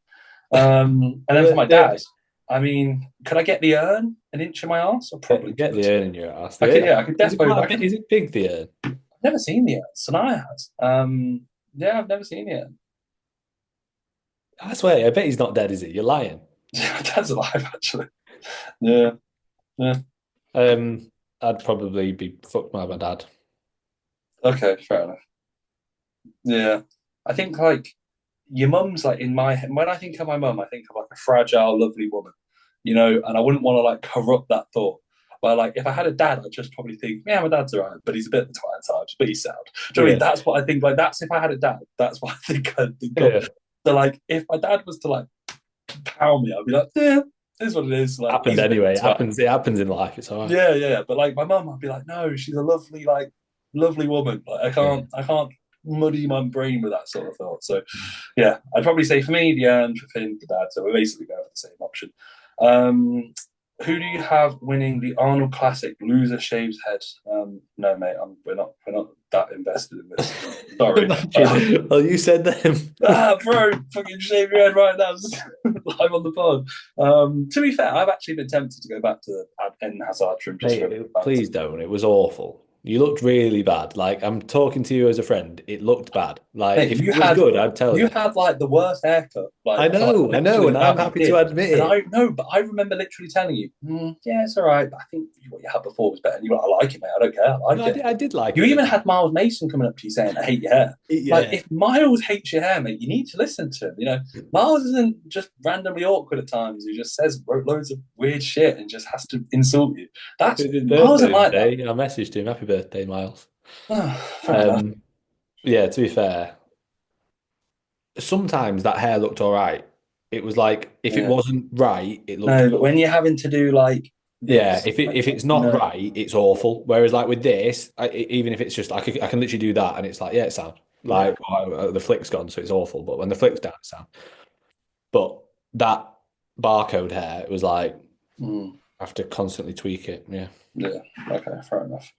And well, then for my dad, I mean, could I get the urn an inch in my arse? I probably get could. the urn in your ass. I could, The yeah, I could is it definitely. quite I a bit? could. Is it big, the urn? I've never seen the urn. Sanaya has. Yeah, I've never seen the urn. I swear, I bet he's not dead, is he? You're lying. Yeah, dad's alive actually. Yeah, yeah. I'd probably be fucked by my dad. Okay, fair enough. Yeah. I think like your mum's like in my head. When I think of my mum, I think of like a fragile, lovely woman, and I wouldn't want to like corrupt that thought. But like if I had a dad, I'd just probably think, yeah, my dad's alright, but he's a bit of a twat at times, but he's sound. Do you know what I mean? Yeah. That's what I think. Like that's if I had a dad, that's what I'd think of. Yeah. So like if my dad was to like pound me, I'd be like, yeah, it is what it is. Like Happened he's a bit anyway. of a twat. It happens in life. It's all right. Yeah, yeah. But like my mum, I'd be like, no, she's a lovely, like lovely woman. Like Yeah. I can't muddy my brain with that sort of thought. So yeah, I'd probably say for me, the and for Finn, the dad. So we're basically going for the same option. Um, who do you have winning the Arnold Classic? Loser shaves head. No, mate, we're not that invested in this. Sorry. Imagine. Well, you said them. Bro, fucking shave your head right now, live on the pod. To be fair, I've actually been tempted to go back to the Eden Hazard trim just for a bit Mate, of banter. please don't. It was awful. You looked really bad. Like, I'm talking to you as a friend. It looked bad. Like, Mate, if it was good, I'd tell you you. had like the worst haircut, like for like I know, literally and the I'm amount that you happy to did. admit And it. I know, but I remember literally telling you, yeah, it's all right, but I think what you had before was better. And you were like, I like it, mate. I don't care. I No, like it. I did like You it. even had Miles Mason coming up to you saying, I hate your hair. Like, Yeah. if Miles hates your hair, mate, you need to listen to him. Miles isn't just randomly awkward at times. He just says loads of weird shit and just has to insult you. It was his Miles birthday isn't the other like that. day. I messaged him, happy birthday, Miles. Fair enough. Yeah, to be fair, sometimes that hair looked all right. It was like, if it Yeah. wasn't right, it looked No, but good. when you're having to do like Yeah, this, like, if it's not no. right, it's awful. Whereas like with this, even if it's just like I can literally do that, and it's like, yeah, it's sound. Yeah. Like the flick's gone, so it's awful. But when the flick's down, it's sound. But that barcode hair, it was like Mm, I have to constantly tweak it. Yeah, yeah. Okay, fair enough.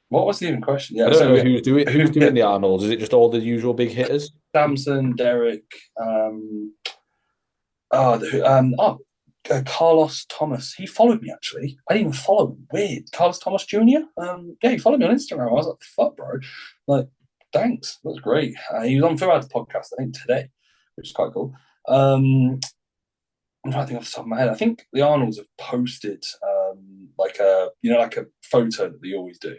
What was the even question? I Yeah, don't so know we who's who doing the Arnolds. Is it just all the usual big hitters? Samson, Derek, Carlos Thomas. He followed me actually. I didn't even follow him. Weird. Carlos Thomas Jr. Yeah, he followed me on Instagram. I was like, fuck, bro. Like, thanks. That's great. He was on throughout the podcast, I think, today, which is quite cool. I'm trying to think off the top of my head. I think the Arnolds have posted like like a photo that they always do.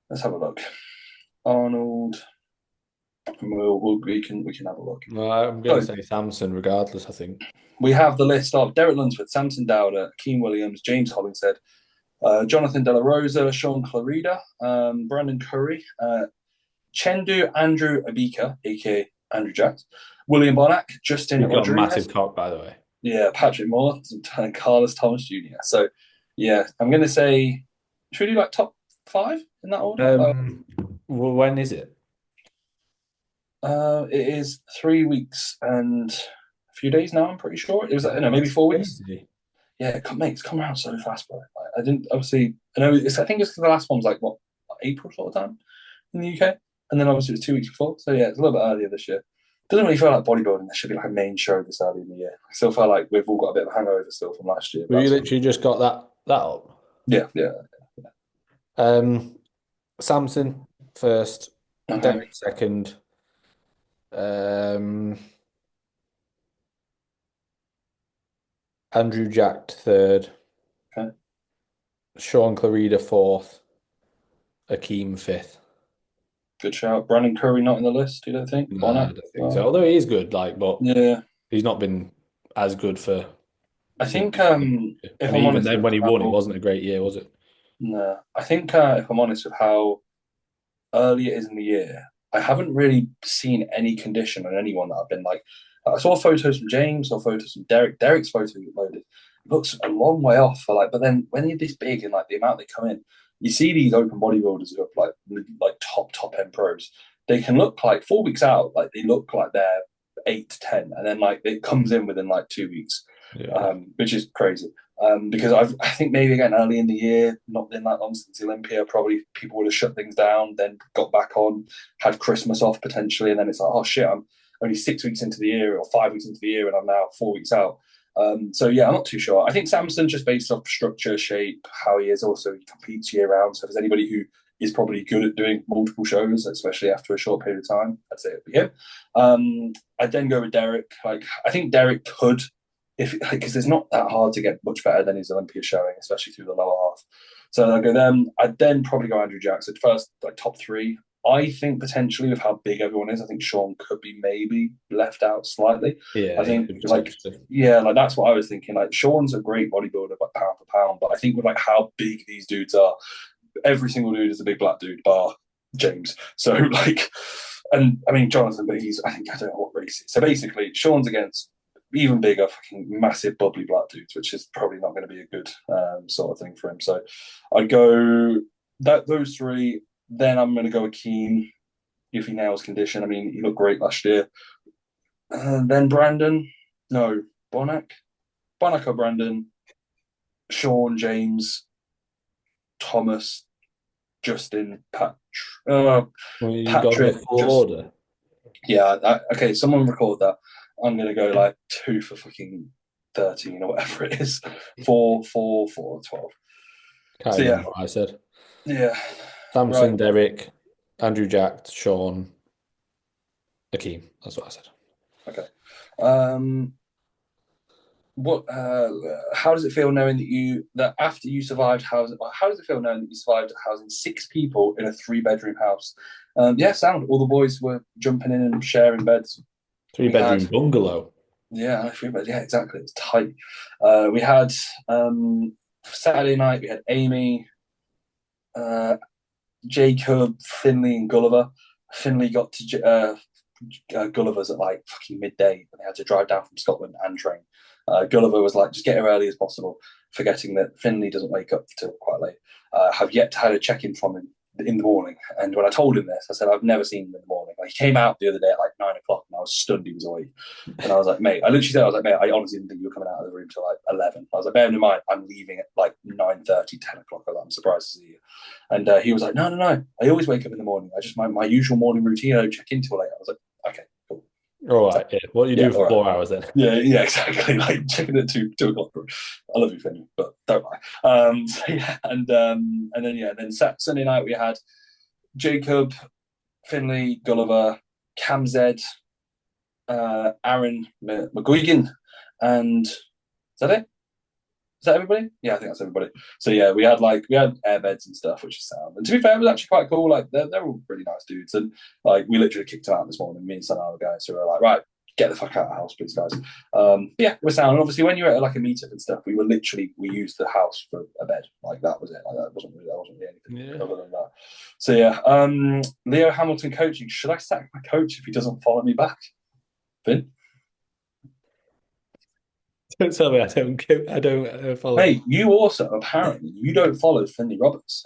Let's have a look. Arnold. We can have a look. No, I'm going to So say Samson, regardless. I think. we have the list of Derek Lunsford, Samson Dowder, Keane Williams, James Hollingshead, Jonathan De La Rosa, Sean Clarida, Brandon Curry, Chendu Andrew Abika, aka Andrew Jacks, William Bonac, Justin He's got a Rodriguez, massive cock, by the way. yeah, Patrick Moore, and Carlos Thomas Jr. So yeah, I'm gonna say, should we do like top five in that order? When is it? It is 3 weeks and a few days now. I'm pretty sure it was. Yeah, No, maybe that's 4 weeks. crazy. Yeah, mate, it's come around so fast, bro. I didn't obviously. I know. I think it's because the last one was like what April sort of time in the UK, and then obviously it was 2 weeks before. So yeah, it's a little bit earlier this year. Doesn't really feel like bodybuilding. There should be like a main show this early in the year. I still feel like we've all got a bit of a hangover still from last year. Well, But you that's literally just got that up. yeah, yeah. Um, Samson first, Okay, Derek second, um, Andrew Jack third, okay, Sean Clarida fourth, Akeem fifth. good shout. Brandon Curry not in the list. You don't think? Nah, I Bonac? don't think so. Well, Although he is good, like, but yeah. he's not been as good for I since. think if And I'm even honest then, with when he won, it how wasn't a great year, was it? no, I think if I'm honest with how early it is in the year, I haven't really seen any condition on anyone that I've been like. I saw photos from James, saw photos from Derek. Derek's photo he uploaded looks a long way off for like, but then when you're this big and like the amount they come in, you see these open bodybuilders who are like top end pros. They can look like 4 weeks out, like they look like they're 8 to 10, and then like it comes in within like 2 weeks, Yeah. which is crazy. Because I think maybe again early in the year, not been that long since Olympia, probably people would have shut things down, then got back on, had Christmas off potentially, and then it's like, oh shit, I'm only 6 weeks into the year or 5 weeks into the year, and I'm now 4 weeks out. So yeah, I'm not too sure. I think Samson just based off structure, shape, how he is. Also, he competes year round. So if there's anybody who is probably good at doing multiple shows, especially after a short period of time, I'd say it'd be him. I'd then go with Derek. Like I think Derek could if because it's not that hard to get much better than his Olympia showing, especially through the lower half. So I'd go them. I'd then probably go Andrew Jackson first, like top three. I think potentially with how big everyone is, I think Sean could be maybe left out slightly. I Yeah, he think could like potentially. yeah, like that's what I was thinking. Like Sean's a great bodybuilder, like pound for pound, but I think with like how big these dudes are, every single dude is a big black dude, bar James. So like, and I mean Jonathan, but he's I don't know what race. So basically, Sean's against even bigger, fucking massive, bubbly black dudes, which is probably not going to be a good sort of thing for him. So I'd go those three. Then I'm going to go Akeem if he nails condition. I mean, he looked great last year. Then Brandon, no, Bonac, Bonac or Brandon, Sean, James, Thomas, Justin, Well, you got the Patrick. full Just order. yeah. Okay, someone record that. I'm gonna go like 2 for fucking 13 or whatever it is. 4, 4, 4, 12. Can't So remember yeah, what I said. yeah. Right. Samson, Derek, Andrew Jack, Sean, Akeem. That's what I said. Okay. Um, what how does it feel knowing that after you survived housing, how does it feel knowing that you survived housing 6 people in a 3 bedroom house? Yeah, sound all the boys were jumping in and sharing beds. Three We had bedroom bungalow. yeah, 3 beds, yeah, exactly, it's tight. We had Saturday night we had Amy, uh, Jacob, Finley and Gulliver. Finley got to Gulliver's at like fucking midday and they had to drive down from Scotland and train. Gulliver was like, just get here early as possible, forgetting that Finley doesn't wake up till quite late. Have yet to have a check in from him in the morning. And when I told him this, I said, I've never seen him in the morning. Like, he came out the other day at like 9 o'clock and I was stunned he was awake. And I was like, mate, I literally said, I was like, mate, I honestly didn't think you were coming out of the room till like 11. I was like, bear in mind, I'm leaving at like 9:30, 10 o'clock. I'm surprised to see you. And he was like, no, no, no. I always wake up in the morning. I just, my usual morning routine, I don't check in till late. I was like, okay, cool. All So, right. Yeah. What do you yeah, do all for right. 4 hours then? Yeah, yeah, exactly. Like checking at 2 o'clock. I love you, Finny, but don't lie. So yeah, and then yeah, then Sunday night we had Jacob, Finley, Gulliver, Cam Z, Aaron McGuigan, and is that it? Is that everybody? Yeah, I think that's everybody. So yeah, we had airbeds and stuff, which is sound. And to be fair, it was actually quite cool. Like they're all really nice dudes, and like we literally kicked them out this morning. Me and some other guys who were like, right, get the fuck out of the house, please, guys. Yeah, we're sound. And obviously, when you're at like a meetup and stuff, we used the house for a bed. Like that was it. Like, that wasn't really anything Yeah. other than that. So yeah, Leo Hamilton coaching. Should I sack my coach if he doesn't follow me back? Finn? Don't tell me I don't follow him. Mate, you also apparently you don't follow Finley Roberts.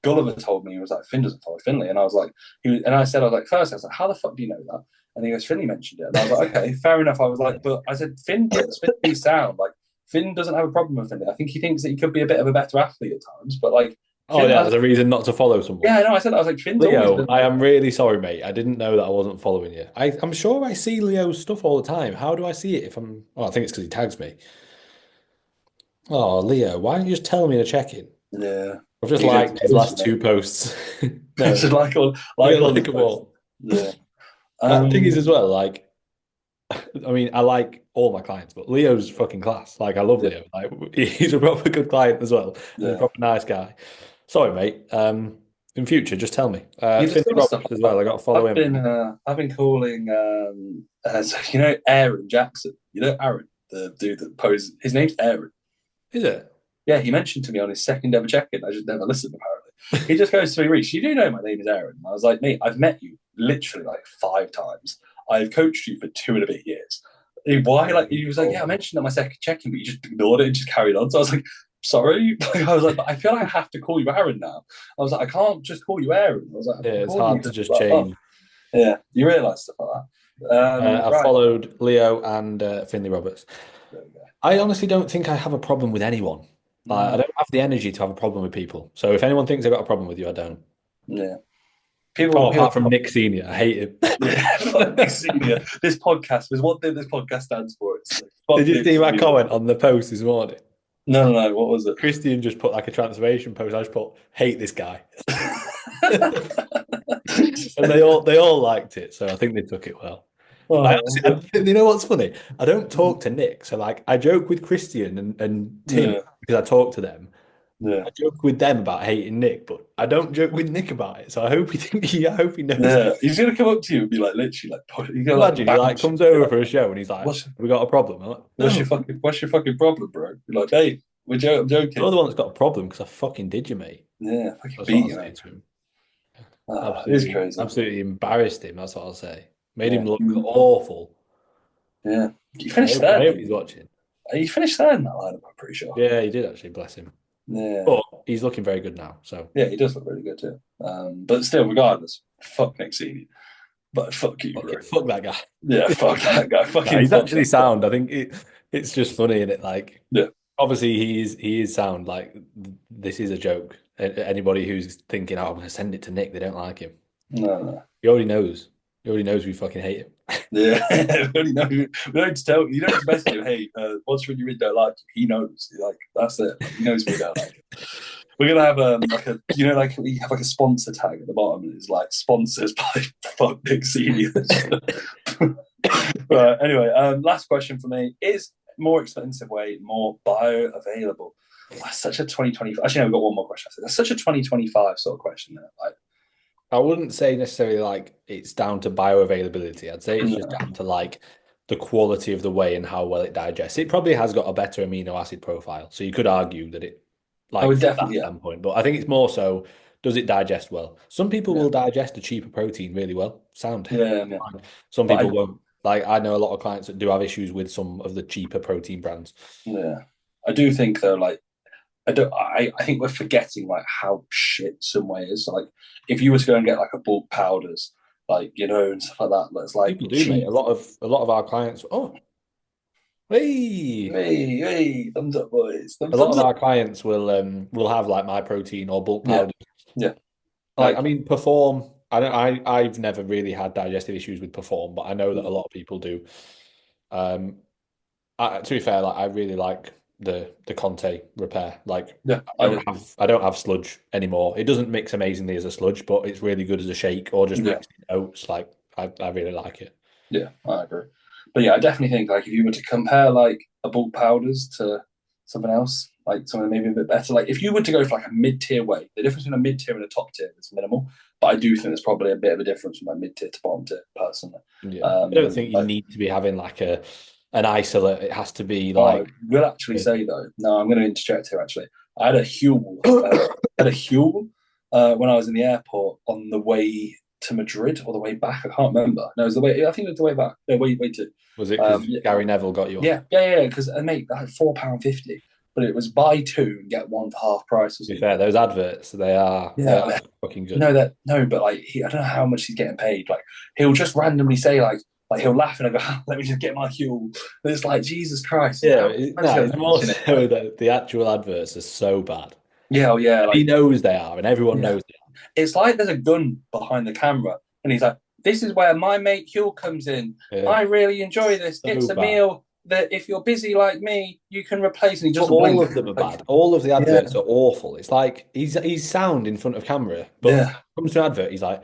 Gulliver told me he was like Finn doesn't follow Finley, and I was like, and I said I was like, first I was like, how the fuck do you know that? And he goes, Finley mentioned it, and I was like, okay, fair enough. I was like, but I said Finn thinks Finley's sound. Like Finn doesn't have a problem with Finley. I think he thinks that he could be a bit of a better athlete at times, but like Oh, Finn, yeah, I was there's a like, reason not to follow someone. yeah, I know. I was like, Finn's always Leo, been. I am really sorry, mate. I didn't know that I wasn't following you. I'm sure I see Leo's stuff all the time. How do I see it if I'm? Oh, I think it's because he tags me. Oh, Leo, why don't you just tell me to check in? Yeah, I've just he did. liked his last two posts. No, Just I like don't all like his them posts. all. Yeah. Thing is, Um. as well, like, I mean, I like all my clients, but Leo's fucking class. Like, I love Yeah. Leo. Like, he's a proper good client as well, and a Yeah. proper nice guy. Sorry, mate. In future, just tell me. He does Finley other stuff Roberts like as that. well. I got to follow him. I've been calling so, Aaron Jackson. You know Aaron, the dude that poses. His name's Aaron. Is it? Yeah, he mentioned to me on his second ever check-in. I just never listened. Apparently, he just goes to me, Reach. You do know my name is Aaron. And I was like, mate, I've met you literally like 5 times. I've coached you for 2.5 years. Why? Like he was like, yeah, I mentioned at my second check-in, but you just ignored it and just carried on. So I was like, sorry. I was like, but I feel like I have to call you Aaron now. I was like, I can't just call you Aaron. I was like, Yeah, I'm it's calling you hard to just just like, oh, change. yeah. You realise stuff like that. I Right. followed Leo and Finley Roberts. There we go. I honestly don't think I have a problem with anyone. Like, I No. don't have the energy to have a problem with people. So if anyone thinks I've got a problem with you, I don't. Yeah. Oh, People. apart from Nick Senior, I hate him. Yeah. Fuck Nick Senior. This podcast is what this podcast stands for. It's like, fuck Did you Nick see my Senior. comment on the post this morning? No, no, no. What was it? Christian just put like a transformation post. I just put hate this guy, and they all liked it. So I think they took it well. I Oh, honestly, you know what's funny? I don't talk to Nick, so like I joke with Christian and Tim yeah. because I talk to them. Yeah. I joke with them about hating Nick, but I don't joke with Nick about it. So I hope I hope he knows. Yeah. He's gonna come up to you and be like literally like you go like Imagine he like bounce. comes Be over like, for a show and he's like, what's "We got a problem." I'm like, what's no, what's your fucking problem, bro? Be like, hey, I'm you're joking. the one that's got a problem because I fucking did you, mate. Yeah, fucking That's what beat I'll you, say man. to him. It's Absolutely, crazy. absolutely embarrassed him. That's what I'll say. Made Yeah. him look awful. Yeah. You I finished hope, I third, hope didn't he's you? watching. You finished third in that lineup, I'm pretty sure. Yeah, he did actually, bless him. Yeah. But he's looking very good now. So Yeah, he does look really good too. But still, regardless, fuck Nick Senior. But fuck you, fuck bro. it, fuck that guy. Yeah, fuck that guy. No, Fucking he's fuck actually that guy. sound. I think it's just funny, in it? Like, Yeah. obviously, he is sound. Like, this is a joke. Anybody who's thinking, "Oh, I'm going to send it to Nick," they don't like him. No, no. He already knows. He already knows we fucking hate him. Yeah, we don't need to tell you don't need to message him. Hey, what's when you really don't like him? He knows. Like that's it. Like, he knows we don't like him. We're gonna have like a like we have like a sponsor tag at the bottom and it's like sponsors by fuck Nick Seniors. Right. Anyway, last question for me is more expensive way more bioavailable. That's such a 2025. Actually, no, we've got one more question. That's such a 2025 sort of question. There. Like, I wouldn't say necessarily like it's down to bioavailability. I'd say it's just no. down to like the quality of the whey and how well it digests. It probably has got a better amino acid profile, so you could argue that it, I like would from definitely, that yeah, standpoint. But I think it's more so, does it digest well? Some people yeah, will digest a cheaper protein really well. Sound. yeah, yeah. Fine. Some But people won't. Like I know a lot of clients that do have issues with some of the cheaper protein brands. yeah, I do think though, like I don't. I think we're forgetting like how shit some way is. Like if you were to go and get like a bulk powders, like and stuff like that, that's like People do, mate. cheap. A lot of our clients. Oh, hey. Hey, hey, thumbs up, boys, A lot thumbs of up. our clients will have like my protein or bulk Yeah, powder. yeah, Like, I like mean, Perform. I don't. I've never really had digestive issues with Perform, but I know that a mm, lot of people do. Um, to be fair, like I really like the Conte repair. Like, yeah, I do. I don't have sludge anymore. It doesn't mix amazingly as a sludge, but it's really good as a shake or just Yeah, mixed in oats. Like, I really like it. yeah, I agree. But yeah, I definitely think like if you were to compare like a bulk powders to something else, like something maybe a bit better, like if you were to go for like a mid tier weight, the difference between a mid tier and a top tier is minimal. But I do think there's probably a bit of a difference from like mid tier to bottom tier, personally. Yeah, I don't think you Like need to be having like a an isolate. It has to be oh, I like. will actually say though, no, I'm going to interject here. Actually, I had a Huel, when I was in the airport on the way to Madrid or the way back. I can't remember. No, it was the way. I think it was the way back. No, way to. Was it because Yeah, Gary Neville got you on? yeah. Because mate, like £4.50, but it was buy two and get one for half price or To be something. fair, those adverts, they Yeah, are fucking good. no, that no, but like I don't know how much he's getting paid. Like he'll just randomly say like he'll laugh and I go, let me just get my fuel. And it's like Jesus Christ, Yeah, how much money's no, he it's more mention it? so that the actual adverts are so bad. Yeah, oh yeah, And he like knows they are, and everyone yeah. knows they It's like there's a gun behind the camera, and he's like, "This is where my mate Huel comes in. are. Yeah, I really enjoy this. so It's a bad. meal that if you're busy like me, you can replace." And he But doesn't all blink. of them are Like, bad. All of the yeah, adverts are awful. It's like he's sound in front of camera, but yeah, comes to an advert, he's like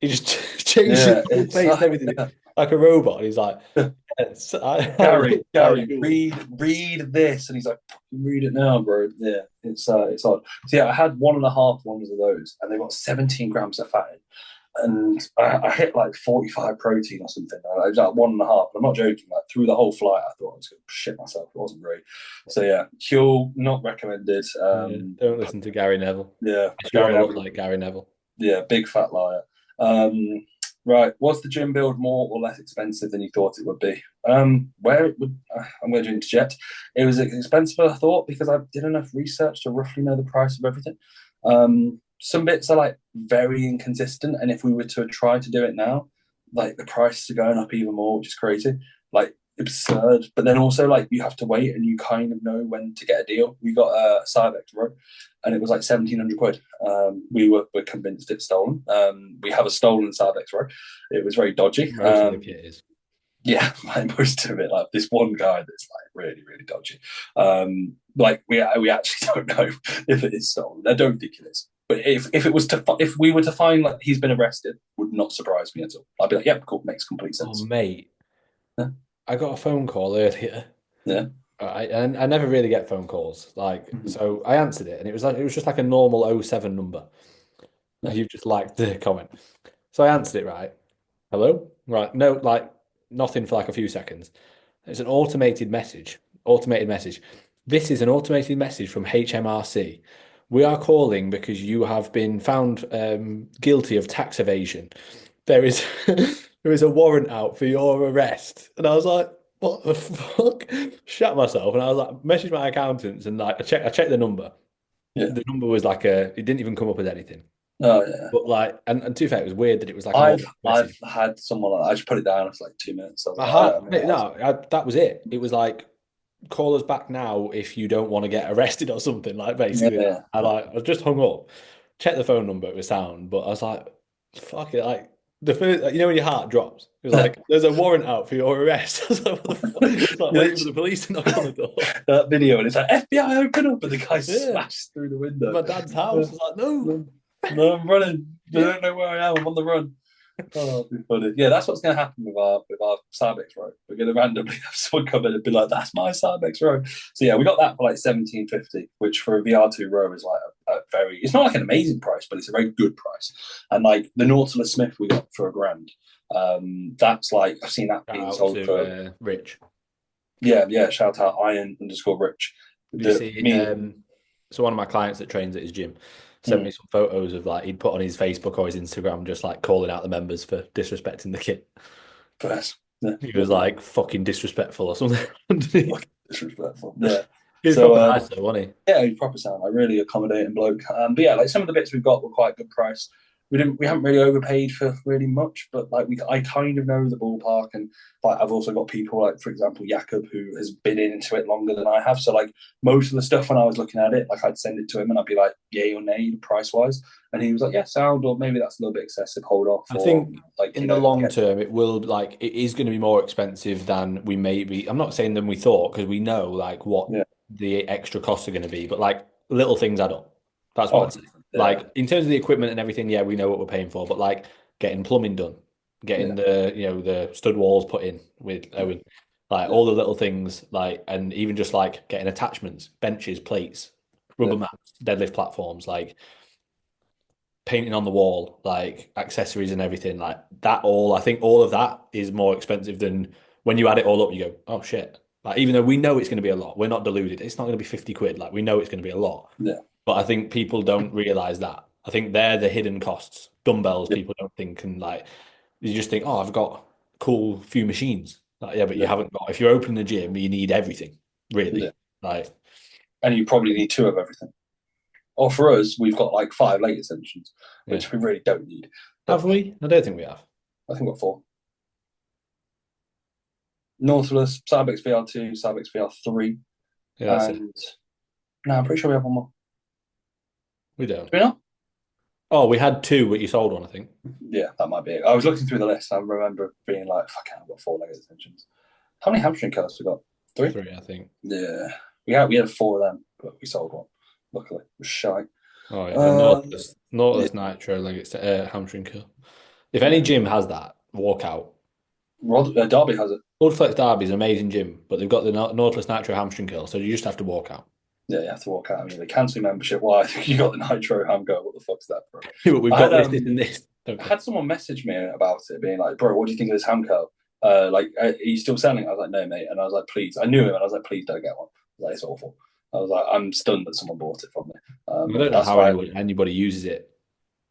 he just changes his yeah. whole It's face and everything yeah. like a robot. And he's like, yes, I love my Gary, fuel. read this, and he's like, read it now, bro. Yeah, it's odd. So yeah, I had 1.5 ones of those, and they got 17 grams of fat in. And I hit like 45 protein or something. I was like 1.5. I'm not joking. Like through the whole flight, I thought I was going to shit myself. It wasn't great. So yeah, Huel not recommended. Yeah, don't listen to Gary Neville. Yeah, If you want Gary to look Neville. like Gary Neville. Yeah, big fat liar. Right, was the gym build more or less expensive than you thought it would be? Where it would, I'm going to interject. It was expensive, I thought, because I did enough research to roughly know the price of everything. Some bits are like very inconsistent, and if we were to try to do it now, like the prices are going up even more, which is crazy, like absurd. But then also like you have to wait, and you kind of know when to get a deal. We got a Cybex Row, and it was like 1,700 quid. We're convinced it's stolen. We have a stolen Cybex Row. It was very dodgy. Most of the kit is. Yeah, like most of it, like this one guy that's like really, really dodgy. Like we actually don't know if it is stolen. I don't think it is. But if it was if we were to find like he's been arrested, would not surprise me at all. I'd be like, yep, cool, makes complete Oh, sense. mate, Yeah, I got a phone call earlier yeah. I never really get phone calls. Like, Mhm. so I answered it, and it was just like a normal '07 number. Yeah, You just liked the comment. So I answered it, right. Hello? Right. No, like nothing for like a few seconds. It's an automated message. Automated message. This is an automated message from HMRC. We are calling because you have been found guilty of tax evasion. There is there is a warrant out for your arrest. And I was like, what the fuck? Shat myself. And I was like, message my accountants and like I checked the number. yeah. The number was like it didn't even come up as anything. Oh yeah. But like and to be fair, it was weird that it was like an I've automated I've message. had someone like that. I just put it down for like 2 minutes. I was I like, had I mean, no, that was it. It was like call us back now if you don't want to get arrested or something like yeah, basically that. yeah, I just hung up, checked the phone number, it was sound, but I was like, fuck it, like the first, like, when your heart drops, it was yeah. like, there's a warrant out for your arrest. I was like, what the fuck? It's like You know, waiting for the police to knock on the door. that video and it's like FBI open up and the guy Yeah, smashes through the in window. my dad's Uh, house. I was like, no, no, I'm running. They yeah. don't know where I am. I'm on the run. Oh, it'd be funny. Yeah, that's what's going to happen with our Cybex row. We're going to randomly have someone come in and be like, "That's my Cybex row." So yeah, we got that for like 17.50, which for a VR2 row is like a very. It's not like an amazing price, but it's a very good price. And like the Nautilus Smith we got for £1,000. That's like I've seen that Shout being out sold for to Rich. yeah. Shout out Iron_Rich. Did you The see? me. So one of my clients that trains at his gym sent Mm, me some photos of like he'd put on his Facebook or his Instagram just like calling out the members for disrespecting the kit. first. Yeah, He was love that. like fucking disrespectful or something underneath. Fucking disrespectful. Yeah. He was So proper nice though, wasn't he? yeah, he's proper sound, like really accommodating bloke. But yeah, like some of the bits we've got were quite good price. We haven't really overpaid for really much, but like I kind of know the ballpark, and like I've also got people like, for example, Jakob, who has been into it longer than I have. So like most of the stuff when I was looking at it, like I'd send it to him and I'd be like, yay or nay, price wise, and he was like, yeah, sound, or maybe that's a little bit excessive, hold off, I or think like in the long get term, it will like it is going to be more expensive than we maybe. I'm not saying than we thought because we know like what yeah, the extra costs are going to be, but like little things add up. That's what oh I'd say. yeah, Like in terms of the equipment and everything, yeah, we know what we're paying for, but like getting plumbing done, getting yeah, the stud walls put in with Owen, like yeah, all the little things, like and even just like getting attachments, benches, plates, yeah, rubber mats, deadlift platforms, like painting on the wall, like accessories and everything, like that all, I think all of that is more expensive than when you add it all up, you go, oh shit. Like even though we know it's going to be a lot, we're not deluded. It's not going to be 50 quid. Like we know it's going to be a lot. yeah, But I think people don't realize that. I think they're the hidden costs. Dumbbells, yeah, people don't think and like you just think, oh, I've got cool few machines. Like, yeah, but you yeah, haven't got if you're opening the gym, you need everything, yeah. really. Like And you probably need two of everything. Or for us, we've got like 5 leg extensions, yeah. which we really don't need. But Have we? I don't think we have. I think we've got 4. Nautilus, Cybex VR2, Cybex VR3, Yeah, that's it. and no, I'm pretty sure we have one more. We Do don't. we not? Oh, we had two, but you sold one, I think. Yeah, that might be it. I was looking through the list. I remember being like, "Fuck, I've got 4 leg extensions." How many hamstring curls we got? 3. Three, I think. Yeah, we had 4 of them, but we sold one. Luckily, it was shy. Oh yeah, the Um, yeah, Nautilus Nitro, like it's a hamstring curl. If any yeah. gym has that, walk out. Derby has it. Flex Derby is an amazing gym, but they've got the Nautilus Nitro hamstring curl, so you just have to walk out. Yeah, you have to walk out. I mean, the cancel membership. Why? I think you got the Nitro ham go. What the fuck's that, bro? But we've I got had this, and this. I Okay. had someone message me about it, being like, "Bro, what do you think of this ham curl? Like, are you still selling?" I was like, "No, mate." And I was like, "Please." I knew him, and I was like, "Please don't get one." Like, it's awful. I was like, "I'm stunned that someone bought it from me." I don't know That's how why. anybody uses it.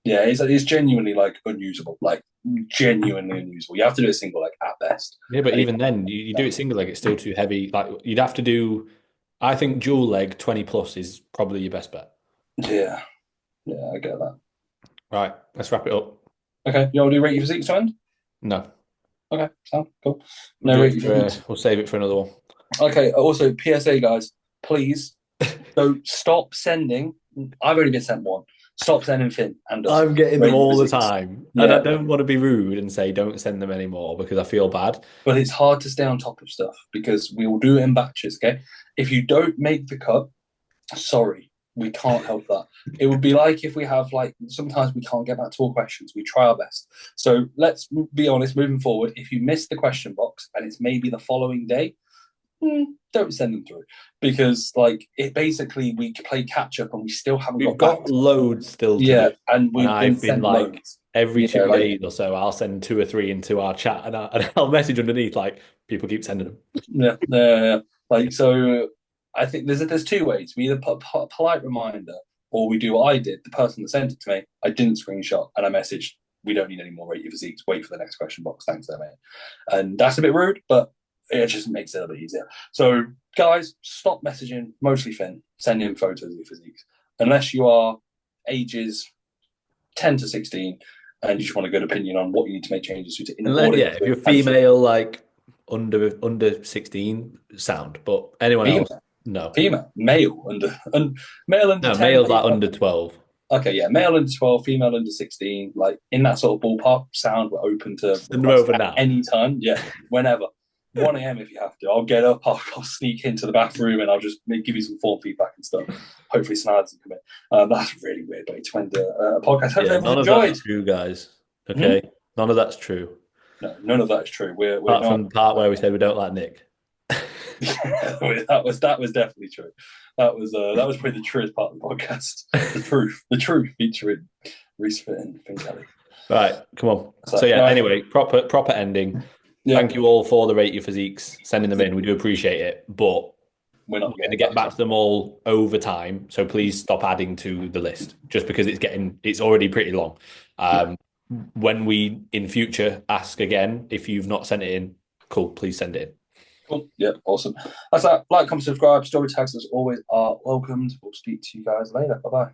Yeah, it's genuinely like unusable, like genuinely unusable. You have to do a single leg at best. Yeah, but And even then, you do no. it single leg, it's still too heavy. Like you'd have to do. I think dual leg 20 plus is probably your best bet. Yeah, yeah, I get that. Right, let's wrap it up. Okay, you want to do rate your physiques to end? No, Okay, sound cool. we'll No do rate it your for. physiques. We'll save it for another one. Okay. Also, PSA guys, please don't stop sending. I've only been sent one. Stop sending Finn and us I'm getting them rate your all the physiques. time, and I Yeah, don't want to be rude and say don't send them anymore because I feel bad. but it's hard to stay on top of stuff because we will do it in batches. Okay, if you don't make the cut, sorry, we can't help that. It would be like if we have like sometimes we can't get back to all questions. We try our best. So let's be honest. Moving forward, if you miss the question box and it's maybe the following day, don't send them through because like it basically we play catch up and we still haven't We've got back. got loads still to Yeah, do. and And we've been I've been sent like loads. every Yeah, two like days or so, I'll send two or three into our chat and I'll message underneath like people keep sending them. yeah. Like so, I think there's two ways. We either put a polite reminder, or we do what I did. The person that sent it to me, I didn't screenshot, and I messaged, "We don't need any more rate your physiques. Wait for the next question box. Thanks, there, mate." And that's a bit rude, but it just makes it a bit easier. So, guys, stop messaging. Mostly Finn, send in photos of your physiques, unless you are ages 10 to 16, and you just want a good opinion on what you need to make changes to in order Yeah, if to you're answer female, like under 16, sound. But anyone else, female. no. Female, male male under No, 10, male's like female. under 12. Okay, yeah, male under 12, female under 16, like in that sort of ballpark. Sound, we're open to Send them requests over at now. any time. Yeah, whenever. 1 a.m. if you have to. I'll get up, I'll sneak into the bathroom, and I'll just give you some form feedback and stuff. Hopefully, Snide doesn't come in. That's a really weird way to end a podcast. Hope Yeah, everyone none of enjoyed. that's true, guys. Hmm? Okay, none of that's true. No, none of that is true. We're Apart not. from the part where we said we don't like Nick. That was definitely true. That was probably the truest part of the podcast. The truth featuring Reese Fit and Finn Kelly. Right, come on. So So yeah, no, anyway, proper ending. yeah, Thank you all for the rate your physiques, sending them in. We do appreciate it, but we're we're not going to getting get back back to to them all over time. So please stop adding to the list just because it's already pretty long. yeah, When we in future ask again, if you've not sent it in, cool, please send it in. cool, yeah, awesome. That's that. Like, comment, subscribe. Story tags as always are welcomed. We'll speak to you guys later. Bye bye.